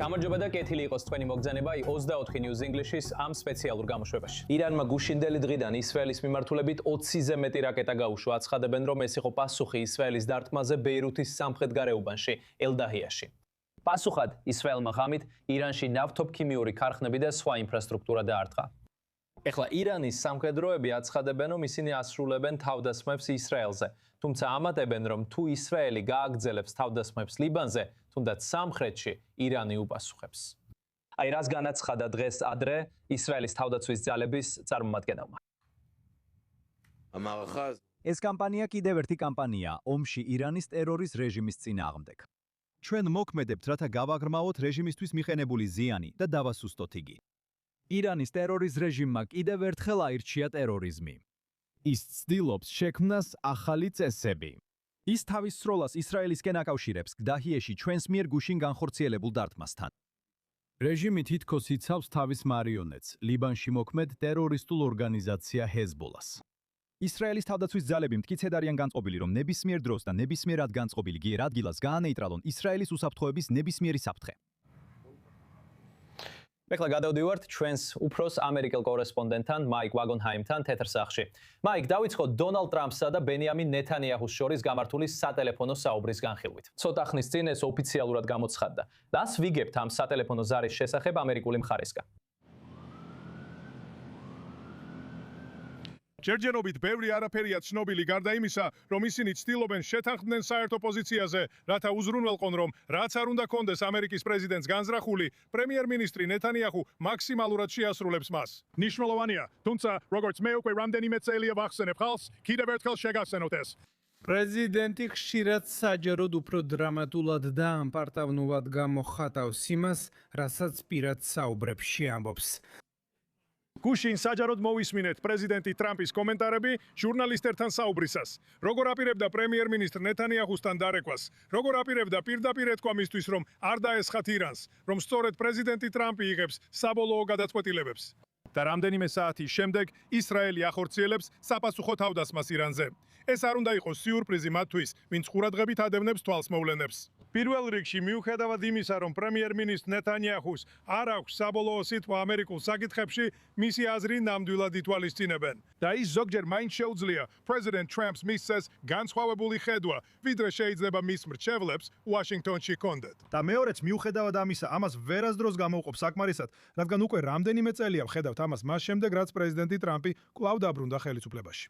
გამარჯობა და კეთილი იყოს თქვენი მოგზანება 24 News English-ის ამ სპეციალურ გამოშვებაში. ირანმა გუშინდელი დღიდან ისრაელის მიმართულებით 20-ზე მეტი რაკეტა გაუშვა. აცხადებენ, რომ ეს იყო პასუხი ისრაელის დარტყმაზე ბეირუთის სამხრეთ-გარეუბანში, ელდაჰიაში. პასუხად ისრაელმა ღამით ირანში ნავთობქიმიური ქარხნები და სხვა ინფრასტრუქტურა დაარტყა. ეხლა ირანის სამხედროები აცხადებენ, რომ ისინი ასრულებენ თავდასხმებს ისრაელზე. თუმცა ამატებენ, რომ თუ ისრაელი გააგრძელებს თავდასხმებს ლიბანზე, თუნდაც სამხრეთში ირანი უპასუხებს. აი რას განაცხადა დღეს ადრე ისრაელის თავდაცვის ძალების წარმომადგენელმა. ეს კამპანია კიდევ ერთი კამპანია ომში ირანის ტერორის რეჟიმის წინააღმდეგ. ჩვენ მოქმედებთ, რათა გავაგრმავოთ რეჟიმისთვის მიყენებული ზიანი და დავასუსტოთ იგი. ირანის ტერორის რეჟიმმა კიდევ ერთხელ აირჩია ტერორიზმი. ის ცდილობს შექმნას ახალი წესები. ის თავის სროლას ისრაელისკენ აკავშირებს გდაჰიაში ჩვენს მიერ გუშინ განხორციელებულ დარტყმასთან. რეჟიმი თითქოს იცავს თავის მარიონეტს, ლიბანში მოქმედ ტერორისტულ ორგანიზაცია ჰეზბოლას. ისრაელის თავდაცვის ძალები მტკიცედ არიან განწყობილი, რომ ნებისმიერ დროს და ნებისმიერად განწყობილი გიერ ადგილას გაანეიტრალონ ისრაელის უსაფრთხოების ნებისმიერი საფრთხე. ეხლა გადავდივართ ჩვენს უფროს ამერიკელ კორესპონდენტთან მაიკ ვაგონჰაიმთან თეთრ სახლში. მაიკ, დავიწყოთ დონალდ ტრამპსა და ბენიამინ ნეთანიაჰუს შორის გამართული სატელეფონო საუბრის განხილვით. ცოტა ხნის წინ ეს ოფიციალურად გამოცხადდა. რას ვიგებთ ამ სატელეფონო ზარის შესახებ ამერიკული მხარისგან? ჯერჯერობით ბევრი არაფერია ცნობილი გარდა იმისა, რომ ისინი ცდილობენ შეთანხმდნენ საერთო პოზიციაზე, რათა უზრუნველყონ, რომ რაც არ უნდა კონდეს ამერიკის პრეზიდენტს განზრახული, პრემიერ-მინისტრი ნეთანიაჰუ მაქსიმალურად შეასრულებს მას. ნიშნულოვანია, თუმცა როგორც მე უკვე რამდენიმე წელია ვახსენებ ხალხს, კიდევ ერთხელ შეგახსენოთ ეს. პრეზიდენტი ხშირად საჯაროდ უფრო დრამატულად და ამპარტავნულად გამოხატავს იმას, რასაც პირად საუბრებში ამბობს. გუშინ საჯაროდ მოვისმინეთ პრეზიდენტი ტრამპის კომენტარები ჟურნალისტებთან საუბრისას. როგორ აპირებდა პრემიერ-მინისტრ ნეთანიაჰუსთან დარეკვას, როგორ აპირებდა პირდაპირ ეთქვა მისთვის, რომ არ დაესხათ ირანს, რომ სწორედ პრეზიდენტი ტრამპი იღებს საბოლოო გადაწყვეტილებებს. და რამდენიმე საათის შემდეგ ისრაელი ახორციელებს საპასუხო თავდასხმას ირანზე. ეს არ უნდა იყოს სიურპრიზი მათთვის, ვინც ყურადღებით ადევნებს თვალს მოვლენებს. პირველ რიგში მიუხედავად იმისა, რომ პრემიერ-მინისტრ ნეთანიაჰუს არ აქვს საბოლოო სიტყვა ამერიკულ საკითხებში, მისი აზრი ნამდვილად ითვალისწინებენ. და ის ზოგჯერ მაინც შეუძლია პრეზიდენტ ტრამპს მისცეს განსხვავებული ხედვა, ვიდრე შეიძლება მის მრჩევლებს ვაშინგტონში ჰქონდეთ. და მეორეც მიუხედავად ამისა, ამას ვერასდროს გამოვყოფ საკმარისად, რადგან უკვე რამდენიმე წელია ვხედავთ ამას მას შემდეგ, რაც პრეზიდენტი ტრამპი კვლავ დაბრუნდა ხელისუფლებაში.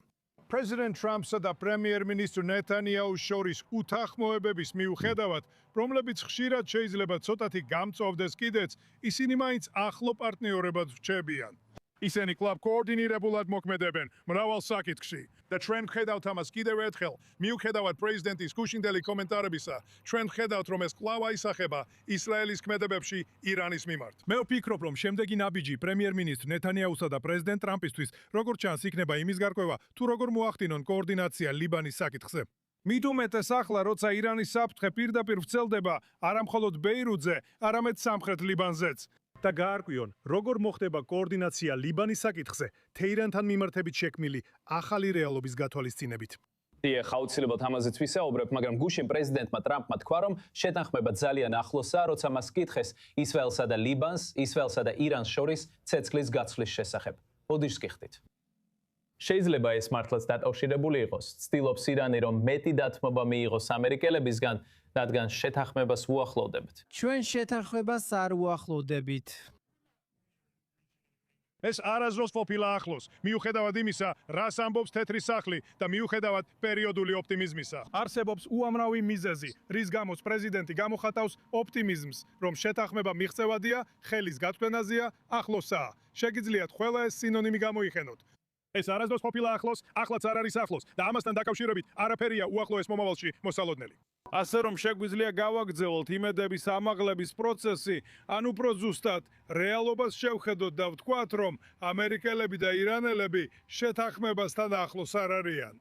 პრეზიდენტ ტრამპსა და პრემიერ-მინისტრ ნეთანიაჰუს შორის უთანხმოებების მიუხედავად, რომლებიც ხშირად შეიძლება ცოტათი გამწოვდეს კიდეც, ისინი მაინც ახლო პარტნიორებად რჩებიან. ისინი კვლავ კოორდინირებულად მოქმედებენ მრავალ საკითხში. და ჩვენ ვხედავთ ამას კიდევ ერთხელ, მიუხედავად პრეზიდენტის გუშინდელი კომენტარებისა, ჩვენ ვხედავთ, რომ ეს კვლავ აისახება ისრაელის ქმედებებში ირანის მიმართ. მე ვფიქრობ, რომ შემდეგი ნაბიჯი პრემიერ-მინისტრ ნეთანიაჰუსა და პრეზიდენტ ტრამპისთვის, როგორც ჩანს, იქნება იმის გარკვევა, თუ როგორ მოახდინონ კოორდინაცია ლიბანის საკითხზე. მით უმეტეს ახლა, როცა ირანის საფრთხე პირდაპირ ვრცელდება არა მხოლოდ ბეირუთზე, არამედ სამხრეთ ლიბანზეც. და გაარკვიონ, როგორ მოხდება კოორდინაცია ლიბანის საკითხზე, თეირანთან მიმართებით შექმნილი ახალი რეალობის გათვალისწინებით. დიახ, აუცილებლად ამაზეც ვისაუბრებ, მაგრამ გუშინ პრეზიდენტმა ტრამპმა თქვა, რომ შეთანხმება ძალიან ახლოსაა, როცა მას კითხეს ისრაელსა და ლიბანს, ისრაელსა და ირანს შორის ცეცხლის გაცვლის შესახებ. ბოდიშს გიხდით. შეიძლება ეს მართლაც დაკავშირებული იყოს. ცდილობს ირანი, რომ მეტი დათმობა მიიღოს ამერიკელებისგან, რადგან შეთანხმებას უახლოვდებთ. ჩვენ შეთანხმებას არ უახლოვდებით. ეს არასდროს ყოფილა ახლოს, მიუხედავად იმისა, რას ამბობს თეთრი სახლი და მიუხედავად პერიოდული ოპტიმიზმისა. არსებობს უამრავი მიზეზი, რის გამოც პრეზიდენტი გამოხატავს ოპტიმიზმს, რომ შეთანხმება მიღწევადია, ხელის გაწვენაზეა, ახლოსაა. შეგიძლიათ ყველა ეს სინონიმი გამოიყენოთ. ეს არასდროს ყოფილა ახლოს, ახლაც არ არის ახლოს და ამასთან დაკავშირებით არაფერია უახლოეს მომავალში მოსალოდნელი. ასე რომ შეგვიძლია გავაგრძელოთ იმედების ამაღლების პროცესი, ან უფრო ზუსტად რეალობას შევხედოთ და ვთქვათ, რომ ამერიკელები და ირანელები შეთანხმებასთან ახლოს არ არიან.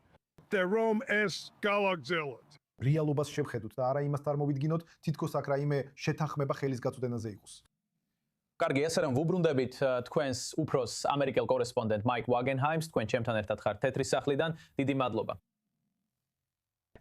The Rome es გავაგრძელოთ. რეალობას შევხედოთ და არა იმას წარმოვიდგინოთ, თითქოს აქ რაიმე შეთანხმება ხელის გაწვდენაზე იყოს. კარგი, ესე რომ ვუბრუნდებით თქვენს უფროს ამერიკელ კორესპონდენტ მაიკ ვაგენჰაიმს, თქვენ ჩემთან ერთად ხართ თეთრი სახლიდან. დიდი მადლობა.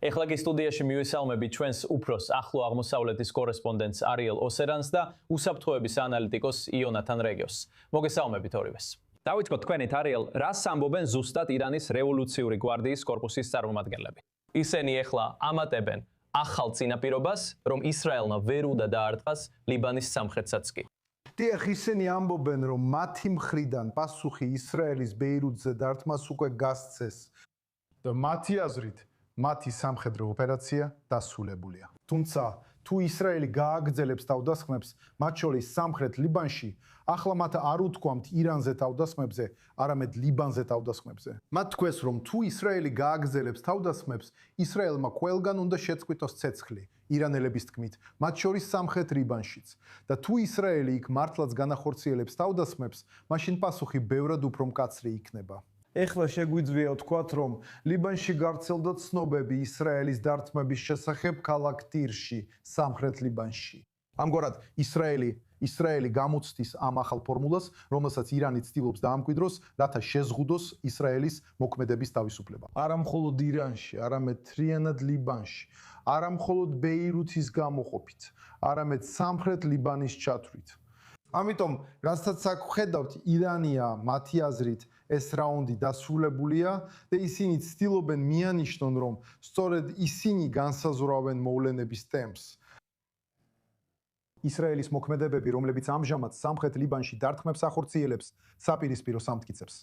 ეხლა კი სტუდიაში მივესალმები ჩვენს უფროს ახლო აღმოსავლეთის კორესპონდენტს არიელ ოსერანს და უსაფრთხოების ანალიტიკოს იონათან რეგიოს. მოგესალმებით ორივეს. დავიწყოთ თქვენით არიელ, რას ამბობენ ზუსტად ირანის რევოლუციური გვარდიის კორპუსის წარმომადგენლები. ისინი ეხლა ამატებენ ახალ წინაპირობას, რომ ისრაელმა ვერ უნდა დაარტყას ლიბანის სამხრეთსაც კი. დიახ, ისინი ამბობენ, რომ მათი მხრიდან პასუხი ისრაელის ბეირუთზე დარტყმას უკვე გასცეს და მათი აზრით მათი სამხედრო ოპერაცია დასრულებულია. თუმცა, თუ ისრაელი გააგრძელებს თავდასხმებს, მათ შორის სამხრეთ ლიბანში, ახლა მათ არ უთქვამთ ირანზე თავდასხმებზე, არამედ ლიბანზე თავდასხმებზე. მათ თქვეს, რომ თუ ისრაელი გააგრძელებს თავდასხმებს, ისრაელმა ყველგან უნდა შეწყვიტოს ცეცხლი, ირანელების თქმით, მათ შორის სამხრეთ ლიბანშიც. და თუ ისრაელი იქ მართლაც განახორციელებს თავდასხმებს, მაშინ პასუხი ბევრად უფრო მკაცრი იქნება. ეხლა შეგვიძლია ვთქვათ, რომ ლიბანში გავრცელდა ცნობები ისრაელის დარტყმების შესახებ ქალაქ ტირში, სამხრეთ ლიბანში. ამგვარად, ისრაელი გამოცდის ამ ახალ ფორმულას, რომელსაც ირანი ცდილობს დაამკვიდროს, რათა შეზღუდოს ისრაელის მოქმედების თავისუფლება. არა მხოლოდ ირანში, არამედ მთლიანად ლიბანში, არა მხოლოდ ბეირუთის გამოყოფით, არამედ სამხრეთ ლიბანის ჩათვლით. ამიტომ, რასაც აქ ხედავთ, ირანია მათი აზრით ეს რაუნდი დასრულებულია და ისინი ცდილობენ მიანიშნონ, რომ სწორედ ისინი განსაზღვრავენ მოვლენების ტემპს. ისრაელის მოქმედებები, რომლებიც ამჟამად სამხრეთ ლიბანში დარტყმებს ახორციელებს, საპირისპირო სამტკიცებს.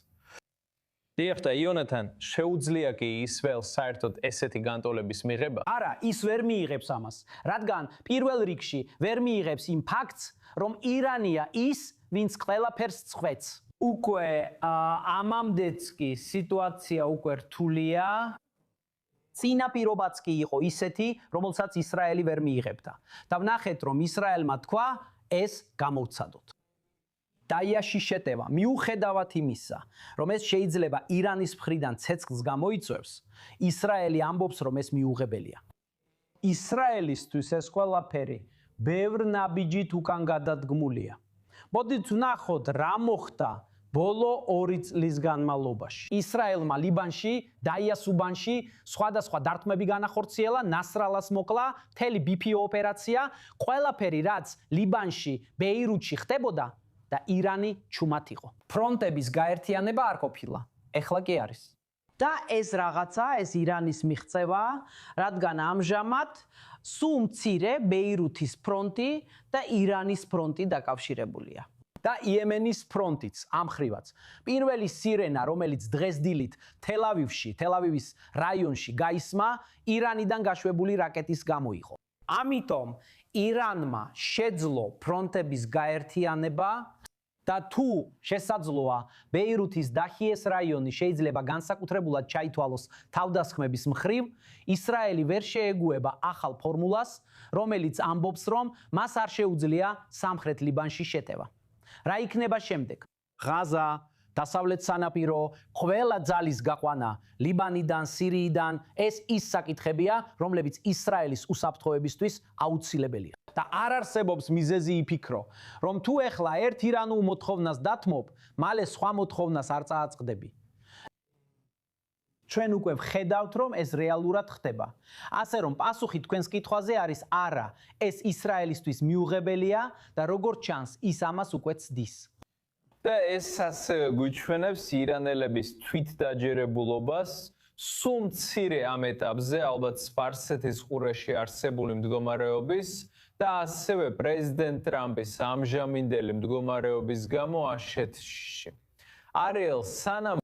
დიახ და იონათან, შეუძლია კი ისრაელს საერთოდ ესეთი განტოლების მიღება? არა, ის ვერ მიიღებს ამას, რადგან პირველ რიგში ვერ მიიღებს იმ ფაქტს, რომ ირანია ის, ვინც ყველაფერს წყვეტს. უკვე ამამდეც კი სიტუაცია უკვე რთულია. წინაპირობაც კი იყო ისეთი, რომელსაც ისრაელი ვერ მიიღებდა. და ვნახეთ, რომ ისრაელმა თქვა, ეს გამოვცადოთ. დაიაში შეტევა, მიუხედავად იმისა, რომ ეს შეიძლება ირანის მხრიდან ცეცხლს გამოიწვევს, ისრაელი ამბობს, რომ ეს მიუღებელია. ისრაელისთვის ეს ყველაფერი ბევრ ნაბიჯით უკან გადადგმულია. მოდით ვნახოთ, რა მოხდა ბოლო 2 წლის განმავლობაში. ისრაელმა ლიბანში, დაიას უბანში სხვადასხვა დარტყმები განახორციელა, ნასრალას მოკლა, მთელი BPO ოპერაცია, ყველაფერი რაც ლიბანში, ბეირუთში ხდებოდა და ირანი ჩუმად იყო. ფრონტების გაერთიანება არ ყოფილა, ეხლა კი არის. და ეს რაღაცა, ეს ირანის მიღწევა, რადგან ამჟამად სულ მცირე ბეირუთის ფრონტი და ირანის ფრონტი დაკავშირებულია. და იემენის ფრონტიც ამხრივაც. პირველი სირენა, რომელიც დღეს დილით თელ-ავივის რაიონში გაისმა, ირანიდან გაშვებული რაკეტის გამო იყო. ამიტომ ირანმა შეძლო ფრონტების გაერთიანება და თუ შესაძლოა ბეირუთის დახიეს რაიონი შეიძლება განსაკუთრებულად ჩაითვალოს თავდასხმების მხრივ, ისრაელი ვერ შეეგუება ახალ ფორმულას, რომელიც ამბობს, რომ მას არ შეუძლია სამხრეთ ლიბანში შეტევა. რა იქნება შემდეგ? ღაზა, დასავლეთ სანაპირო, ყველა ძალის გაყვანა ლიბანიდან, სირიიდან, ეს ის საკითხებია, რომლებიც ისრაელის უსაფრთხოებისთვის აუცილებელია. და არ არსებობს მიზეზი იფიქრო, რომ თუ ეხლა ერთ ირანულ მოთხოვნას დათმობ, მალე სხვა მოთხოვნას არ წააწყდები. ჩვენ უკვე ვხედავთ, რომ ეს რეალურად ხდება. ასე რომ პასუხი თქვენს კითხვაზე არის არა, ეს ისრაელისთვის მიუღებელია და როგორც ჩანს, ის ამას უკვე ცდის. და ეს ასევე გვიჩვენებს ირანელების თვითდაჯერებულობას, სულ მცირე ამ ეტაპზე, ალბათ სპარსეთის ყურეში არსებული მდგომარეობის და ასევე პრეზიდენტ ტრამპის ამჟამინდელი მდგომარეობის გამო აშეთში. არიელ სანამ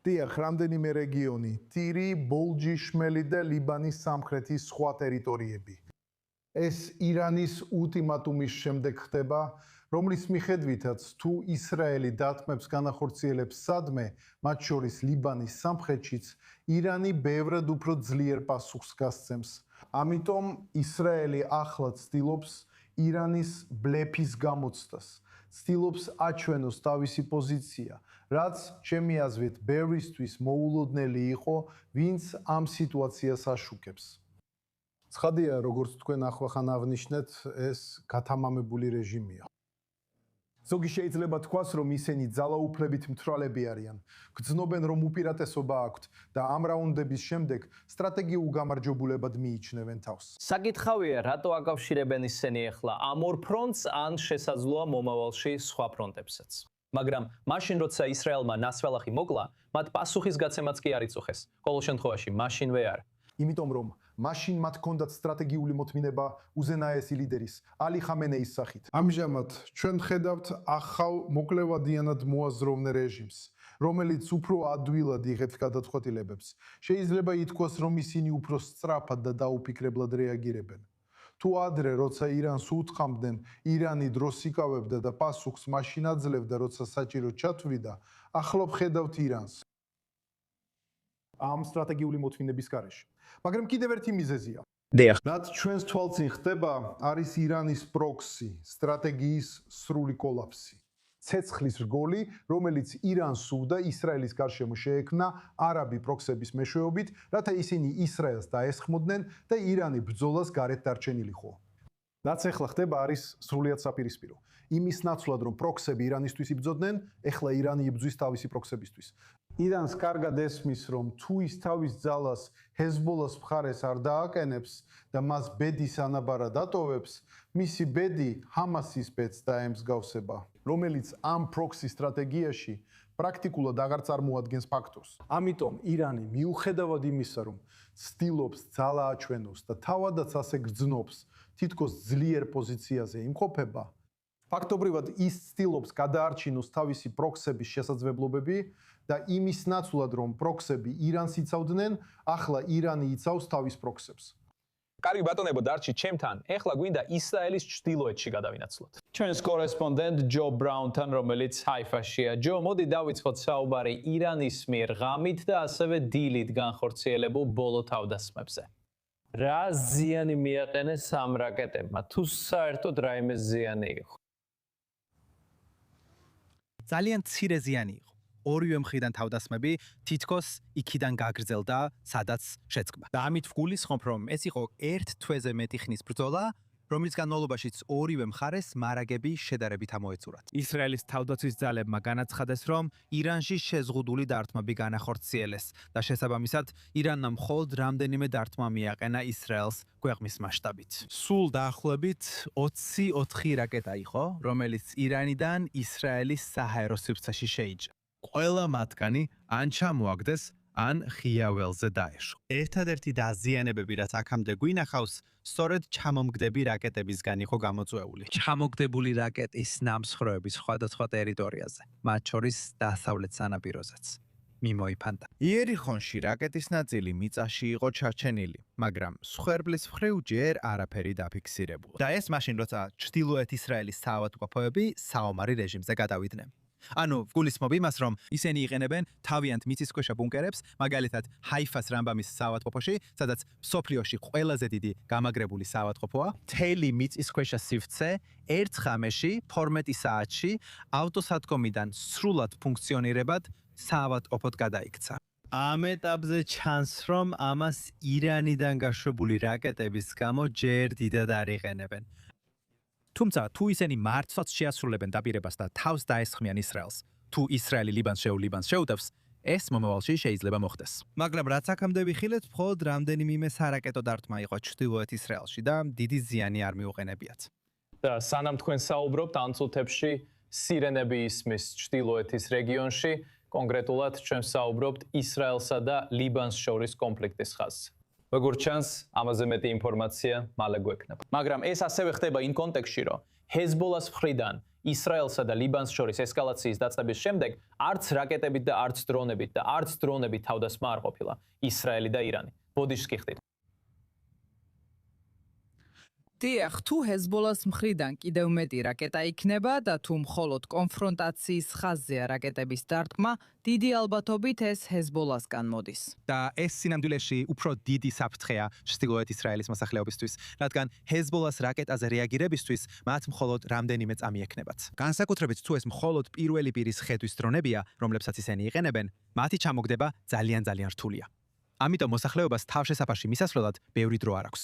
დიახ, რამდენიმე რეგიონი, ტირი, ბოლჯი, შმელი და ლიბანის სამხრეთის სხვა ტერიტორიები. ეს ირანის ულტიმატუმის შემდეგ ხდება, რომლის მიხედვითაც თუ ისრაელი დარტყმებს განახორციელებს სადმე, მათ შორის ლიბანის სამხრეთშიც, ირანი ბევრად უფრო ძლიერ პასუხს გასცემს. ამიტომ ისრაელი ახლა ცდილობს ირანის ბლეფის გამოცდას. ცდილობს აჩვენოს თავისი პოზიცია, რაც ჩემი აზრით ბევრისთვის მოულოდნელი იყო, ვინც ამ სიტუაციას აშუქებს. ცხადია, როგორც თქვენ ახლახან აღნიშნეთ, ეს გათამამებული რეჟიმია. ზოგი შეიძლება თქვას, რომ ისინი ძალაუფლებით მთვრალები არიან. გრძნობენ, რომ უპირატესობა აქვთ და ამ რაუნდების შემდეგ სტრატეგიულ გამარჯვებულებად მიიჩნევენ თავს. საკითხავია, რატო აკავშირებენ ისინი ახლა ამ ორ ფრონტს ან შესაძლოა მომავალში სხვა ფრონტებსაც. მაგრამ მაშინ როცა ისრაელმა ნასვალახი მოკლა, მათ პასუხისგაცემაც კი არ იწუხეს. ყოველ შემთხვევაში მაშინვე არა. იმიტომ რომ მაშინ მათ ჰქონდათ სტრატეგიული მოთმინება უზენაესი ლიდერის ალი ხამენეის სახით. ამჟამად ჩვენ ხედავთ ახალ მოკლევადიანად მოაზროვნე რეჟიმს, რომელიც უფრო ადვილად იღებს გადაწყვეტილებებს. შეიძლება ითქვას, რომ ისინი უფრო სწრაფად და დაუფიქრებლად რეაგირებენ. თუ ადრე, როცა ირანს უთხრამდნენ, ირანი დროს იკავებდა და პასუხს მაშინ აძლევდა, როცა საჭირო ჩათვლიდა, ახლა ვხედავთ ირანს ამ სტრატეგიული მოთმინების გარეშე. მაგრამ კიდევ ერთი მიზეზია. რაც ჩვენს თვალწინ ხდება, არის ირანის პროქსი, სტრატეგიის სრული კოლაფსი. ცეცხლის რგოლი, რომელიც ირანს სურდა ისრაელის გარშემო შეექმნა არაბი პროქსების მეშვეობით, რათა ისინი ისრაელს დაესხმოდნენ და ირანი ბრძოლას გარეთ დარჩენილიყო. რაც ახლა ხდება, არის სრულიად საპირისპირო. იმის ნაცვლად, რომ პროქსები ირანისთვის იბრძოდნენ, ახლა ირანი იბრძვის თავისი პროქსებისთვის. ირანს კარგად ესმის, რომ თუ ის თავის ძალას ჰეზბოლას მხარეს არ დააკენებს და მას ბედის ანაბარად ატოვებს, მისი ბედი ჰამასის ბედს დაემსგავსება, რომელიც ამ პროქსი სტრატეგიაში პრაქტიკულად აღარ წარმოადგენს ფაქტორს. ამიტომ ირანი მიუხედავად იმისა, რომ ცდილობს ძალა აჩვენოს და თავადაც ასე გრძნობს, თითქოს ძლიერ პოზიციაზე იმყოფება, ფაქტობრივად ის ცდილობს გადაარჩინოს თავისი პროქსების შესაძლებლობები და იმის ნაცვლად, რომ პროქსები ირანს იცავდნენ, ახლა ირანი იცავს თავის პროქსებს. კარგი ბატონებო, დარჩი ჩემთან. ეხლა გვინდა ისრაელის ჩრდილოეთში გადავინაცვლოთ. ჩვენს კორესპონდენტ ჯო ბრაუნთან, რომელიც ჰაიფაშია. ჯო, მოდი დავიწყოთ საუბარი ირანის მიერ ღამით და ასევე დილით განხორციელებულ ბოლო თავდასხმებზე. რა ზიანი მიაყენეს ამ რაკეტებმა? თუ საერთოდ რაიმე ზიანი იყო? ძალიან მცირე ზიანი იყო. ორივე მხრიდან თავდასხმები თითქოს იქიდან გაგრძელდა, სადაც შეწყდა. და ამით ვგულისხმობ, რომ ეს იყო ერთ თვეზე მეტი ხნის ბრძოლა, რომლის განმავლობაშიც ორივე მხარეს მარაგები შედარებით ამოეწურათ. ისრაელის თავდაცვის ძალებმა განაცხადეს, რომ ირანში შეზღუდული დარტყმები განახორციელეს და შესაბამისად ირანმა მხოლოდ რამდენიმე დარტყმა მიაყენა ისრაელს ქვეყნის მასშტაბით. სულ დაახლოებით 24 რაკეტა იყო, რომელიც ირანიდან ისრაელის საჰაერო სივრცეში შეიჭრა. ყველა მათგანი ან ჩამოაგდეს, ან ღია ველზე დაეშო. ერთადერთი დაზიანებები, რაც აქამდე გვინახავს, სწორედ ჩამომგდები რაკეტებისგან იყო გამოწვეული. ჩამოგდებული რაკეტის ნამსხვრევები სხვადასხვა ტერიტორიაზე, მათ შორის დასავლეთ სანაპიროზეც. მიმოიფანტა. იერიხონში რაკეტის ნაწილი მიწაში იყო ჩარჩენილი, მაგრამ მსხვერპლის მხრივ ჯერ არაფერი დაფიქსირებულა. და ეს მაშინ, როცა ჩრდილოეთ ისრაელის საავადმყოფოები საომარი რეჟიმზე გადავიდნენ. ანუ ვგულისხმობ იმას, რომ ისინი იყენებენ თავიანთ მიწისქვეშა ბუნკერებს, მაგალითად ჰაიფას რამბამის საავადმყოფოში, სადაც მსოფლიოში ყველაზე დიდი გამაგრებული საავადმყოფოა. მთელი მიწისქვეშა სივრცე ერთ ღამეში 12 საათში ავტოსადგომიდან სრულად ფუნქციონირებად საავადმყოფოდ გადაიქცა. ამ ეტაპზე ჩანს, რომ ამას ირანიდან გაშვებული რაკეტების გამო ჯერ დიდად არ იყენებენ. თუმცა თუ ისინი მართლაც შეასრულებენ დაპირებას და თავს დაესხმიან ისრაელს, თუ ისრაელი ლიბანს შეუდევს, ეს მომავალში შეიძლება მოხდეს. მაგრამ რაც აქამდე ვიხილეთ, მხოლოდ რამდენიმე სარაკეტო დარტყმა იყო ჩრდილოეთ ისრაელში და დიდი ზიანი არ მიუყენებიათ. და სანამ თქვენ საუბრობთ, ამ წუთებში სირენები ისმის ჩრდილოეთის რეგიონში, კონკრეტულად ჩვენ საუბრობთ ისრაელსა და ლიბანს შორის კონფლიქტის ხაზზე. როგორც ჩანს, ამაზე მეტი ინფორმაცია მალე გვექნება. მაგრამ ეს ასევე ხდება იმ კონტექსტში, რომ ჰეზბოლას მხრიდან ისრაელსა და ლიბანს შორის ესკალაციის დაწყების შემდეგ არც რაკეტებით და არც დრონებით თავდასხმა არ ყოფილა ისრაელი და ირანი. ბოდიშს კი ხდით. დიახ, თუ ჰეზბოლას მხრიდან კიდევ მეტი რაკეტა იქნება და თუ მხოლოდ კონფრონტაციის ხაზზეა რაკეტების დარტყმა, დიდი ალბათობით ეს ჰეზბოლასგან მოდის. და ეს სინამდვილეში უფრო დიდი საფრთხეა ჩრდილოეთ ისრაელის მოსახლეობისთვის, რადგან ჰეზბოლას რაკეტაზე რეაგირებისთვის მათ მხოლოდ რამდენიმე წამი ექნებათ. განსაკუთრებით თუ ეს მხოლოდ პირველი პირის ხედვის დრონებია, რომლებსაც ისინი იყენებენ, მათი ჩამოგდება ძალიან რთულია. ამიტომ მოსახლეობას თავშესაფარში მისასვლელად ბევრი დრო არ აქვს.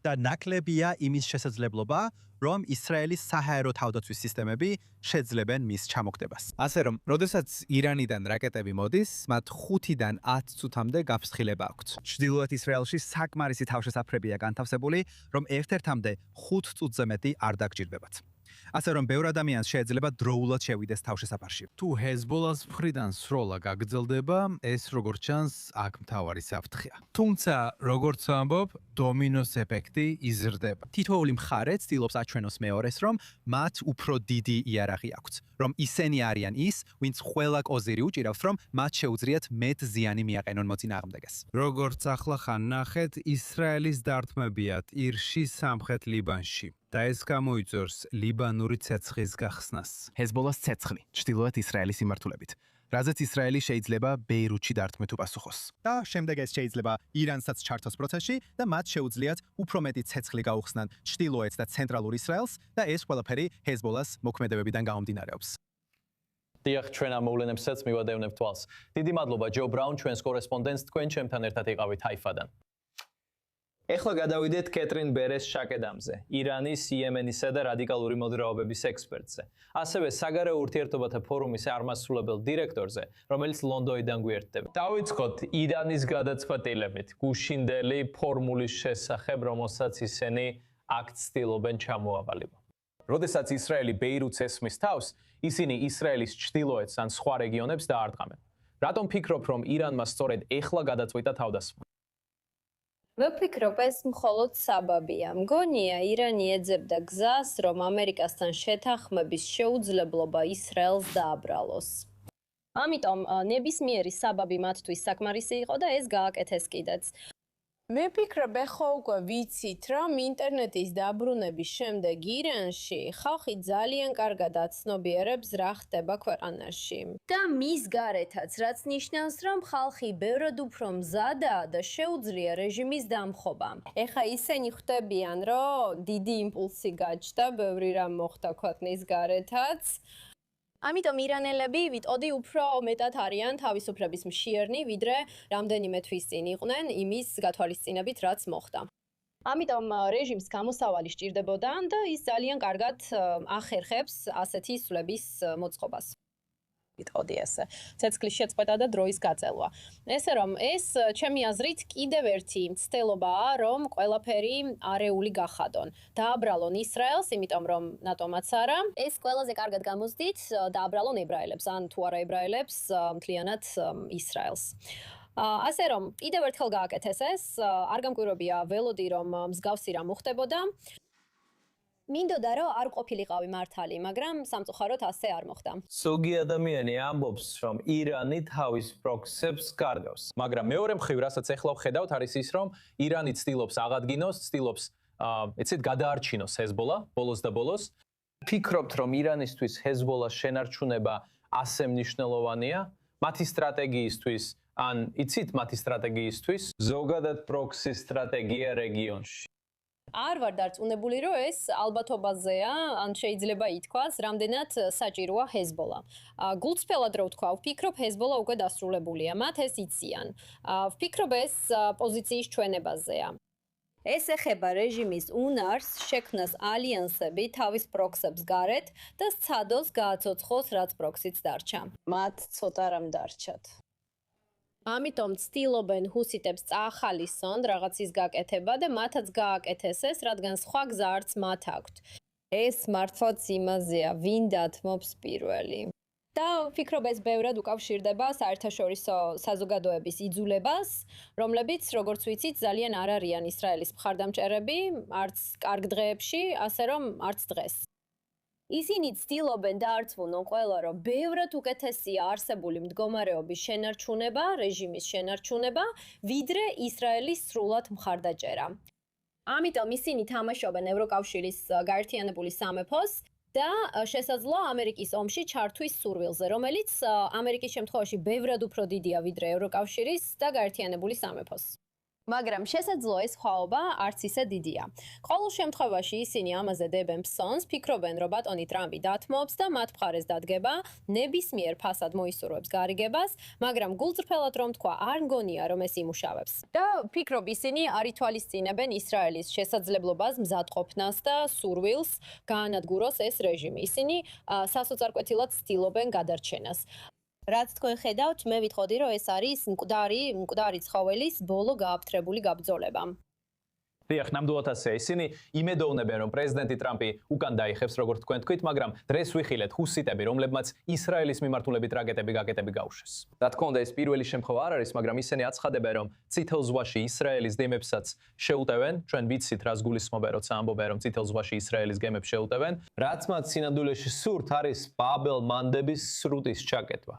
და ნაკლებია იმის შესაძლებლობა, რომ ისრაელის საჰაერო თავდაცვის სისტემები შეძლებენ მის ჩამოგდებას. ასე რომ, როდესაც ირანიდან რაკეტები მოდის, მათ 5-დან 10 წუთამდე გაფრთხილება აქვთ. ჩრდილოეთ ისრაელში საკმარისი თავშესაფრებია განთავსებული, რომ ერთ-ერთამდე 5 წუთზე მეტი არ დაგჭირდებათ. ასე რომ, ბევრ ადამიანს შეიძლება დროულად შევიდეს თავშესაფარში. თუ ჰეზბოლას მხრიდან სროლა გაგრძელდება, ეს როგორც ჩანს, აქ მთავარი საფრთხეა. თუმცა, როგორც ამბობ, დომინოს ეფექტი იზრდება. თითოეული მხარე ცდილობს აჩვენოს მეორეს, რომ მათ უფრო დიდი იარაღი აქვთ, რომ ისინი არიან ის, ვინც ყველა კოზირი უჭირავს, რომ მათ შეუძლიათ მეტ ზიანი მიაყენონ მოწინააღმდეგეს. როგორც ახლა ხან ნახეთ, ისრაელის დარტყმებია ტირში, სამხრეთ ლიბანში. და ეს გამოიწვევს ლიბანური ცეცხლის გახსნას. ჰეზბოლას ცეცხლი ჩრდილოეთ ისრაელის მიმართულებით, რაზეც ისრაელი შეიძლება ბეირუთში დარტყმით უპასუხოს. და შემდეგ ეს შეიძლება ირანსაც ჩართოს პროცესში და მათ შეუძლიათ უფრო მეტი ცეცხლი გაუხსნან ჩრდილოეთ და ცენტრალურ ისრაელს და ეს ყველაფერი ჰეზბოლას მოქმედებებიდან გამომდინარეობს. დიახ, ჩვენ ამ მოვლენებსაც მივადევნებთ თვალს. დიდი მადლობა ჯო ბრაუნ, ჩვენს კორესპონდენტს, თქვენ ჩემთან ერთად იყავით ჰაიფადან. ეხლა გადავიდეთ კეტრინ ბერეს შაკედამზე, ირანის, იემენისა და რადიკალური მოძრაობების ექსპერტზე. ასევე საგარეო ურთიერთობათა ფორუმის აღმასრულებელ დირექტორზე, რომელიც ლონდონიდან გვერდდება. დავიწყოთ ირანის გადაწყვეტილებით, გუშინდელი ფორმულის შესახებ, რომელსაც ისინი აქ ცდილობენ ჩამოავალება. როდესაც ისრაელი ბეირუთს ესმის თავს, ისინი ისრაელის ჩრდილოეთს ან სხვა რეგიონებს დაარტყამენ. რატომ ფიქრობ, რომ ირანმა სწორედ ეხლა გადაწყვიტა თავდასხმა? ვფიქრობ, ეს მხოლოდ საბაბია. მგონია, ირანი ეძებდა გზას, რომ ამერიკასთან შეთანხმების შეუძლებლობა ისრაელს დააბრალოს. ამიტომ ნებისმიერი საბაბი მათთვის საკმარისი იყო და ეს გააკეთეს კიდეც. მე ვფიქრობ, ეხლა უკვე ვიცით, რომ ინტერნეტის დაბრუნების შემდეგ ირანში ხალხი ძალიან კარგად აცნობიერებს რა ხდება ქვეყანაში. და მის გარეთაც, რაც ნიშნავს, რომ ხალხი ბევრად უფრო მზადაა და შეუძლია რეჟიმის დამხობა. ეხლა ისინი ხვდებიან, რომ დიდი იმპულსი გაჩნდა, ბევრი რამ მოხდა ქვეყნის გარეთაც. ამიტომ ირანელები ვიტყოდი უფრო მეტად არიან თავისუფლების მშიერნი, ვიდრე რამდენიმე თვის წინ იყვნენ იმის გათვალისწინებით, რაც მოხდა. ამიტომ რეჟიმს გამოსავალი სჭირდებოდა და ის ძალიან კარგად ახერხებს ასეთი სვლების მოწყობას. ვიტყოდი ესე. ცეცხლის შეწყვეტა და დროის გაწელვა. ესე რომ ეს ჩემი აზრით კიდევ ერთი მცდელობაა, რომ ყველაფერი არეული გახადონ. დააბრალონ ისრაელს, იმიტომ რომ ნატომაც არა. ეს ყველაზე კარგად გამოსდით დააბრალონ ებრაელებს, ან თუ არა ებრაელებს, მთლიანად ისრაელს. ასე რომ კიდევ ერთხელ გააკეთეს ეს, არ გამკვირვებია ველოდი რომ მსგავსი რამ მოხდებოდა. მინდოდა რომ არ ყოფილიყავი მართალი, მაგრამ სამწუხაროდ ასე არ მოხდა. ზოგი ადამიანი ამბობს, რომ ირანი თავის პროქსებს კარგავს, მაგრამ მეორე მხრივ, რასაც ეხლა ვხედავთ, არის ის, რომ ირანი ცდილობს აღადგინოს, ცდილობს ეცეთ გადაარჩინოს ჰეზბოლა, ბოლოს და ბოლოს. ფიქრობთ, რომ ირანისთვის ჰეზბოლას შენარჩუნება ასე მნიშვნელოვანია, მათი სტრატეგიისთვის, ან იცით მათი სტრატეგიისთვის, ზოგადად პროქსის სტრატეგია რეგიონში. არ ვარ დარწმუნებული, რომ ეს ალბათობაზეა, ან შეიძლება ითქვას, რამდენად საჭიროა ჰეზბოლა. გულწრფელად რო ვთქვა, ვფიქრობ, ჰეზბოლა უკვე დასრულებულია, მათ ეს იციან. ვფიქრობ, ეს პოზიციის ჩვენებაზეა. ეს ეხება რეჟიმის უნარს შექმნას ალიანსები თავის პროქსებს გარეთ და სცადოს გააცოცხლოს, რაც პროქსიც დარჩა. მათ ცოტა რამ დარჩათ. ამიტომ ცდილობენ ჰუსიტებს წაახალისონ რაღაცის გაკეთება და მათაც გააკეთეს ეს, რადგან სხვა გზა არც მათ აქვთ. ეს მართლაც იმაზეა, ვინ დათმობს პირველი. და ვფიქრობ, ეს ბევრად უკავშირდება საერთაშორისო საზოგადოების იძულებას, რომლებიც, როგორც ვიცით, ძალიან არ არიან ისრაელის მხარდამჭერები, არც კარგ დღეებში, ასე რომ არც დღეს. ისინი ცდილობენ დაარწმუნონ ყველა, რომ ბევრად უკეთესია არსებული მდგომარეობის შენარჩუნება, რეჟიმის შენარჩუნება, ვიდრე ისრაელის სრულად მხარდაჭერა. ამიტომ ისინი თამაშობენ ევროკავშირის გაერთიანებული სამეფოს და შესაძლოა ამერიკის ომში ჩართვის სურვილზე, რომელიც ამერიკის შემთხვევაში ბევრად უფრო დიდია ვიდრე ევროკავშირის და გაერთიანებული სამეფოს. მაგრამ შესაძლოა ეს სხვაობა არც ისე დიდია. ყოველ შემთხვევაში ისინი ამაზე დებენ ფსონს, ფიქრობენ, რომ ბატონი ტრამპი დათმობს და მათ მხარეს დადგება, ნებისმიერ ფასად მოისურვებს გარიგებას, მაგრამ გულწრფელად რომ თქვა, არ მგონია, რომ ეს იმუშავებს. და ფიქრობ, ისინი არ ითვალისწინებენ ისრაელის შესაძლებლობას მზადყოფნას და სურვილს გაანადგუროს ეს რეჟიმი. ისინი სასოწარკვეთილად ცდილობენ გადარჩენას. რაც თქვენ ხედავთ, მე ვიტყოდი, რომ ეს არის მკვდარი ცხოველის ბოლო გააფთრებული გაბრძოლება. დიახ, ნამდვილად ასე. ისინი იმედოვნებენ, რომ პრეზიდენტი ტრამპი უკან დაიხევს, როგორც თქვენ თქვით, მაგრამ დღეს ვიხილეთ ჰუსიტები, რომლებმაც ისრაელის მიმართულებით რაკეტები გაუშვეს. რა თქმა უნდა, ეს პირველი შემთხვევა არ არის, მაგრამ ისინი აცხადებენ, რომ წითელ ზღვაში ისრაელის გემებსაც შეუტევენ. ჩვენ ვიცით, რას გულისხმობენ, როცა ამბობენ, რომ წითელ ზღვაში ისრაელის გემებს შეუტევენ. რაც მათ სინამდვილეში სურთ, არის ბაბელ-მანდების სრუტის ჩაკეტვა.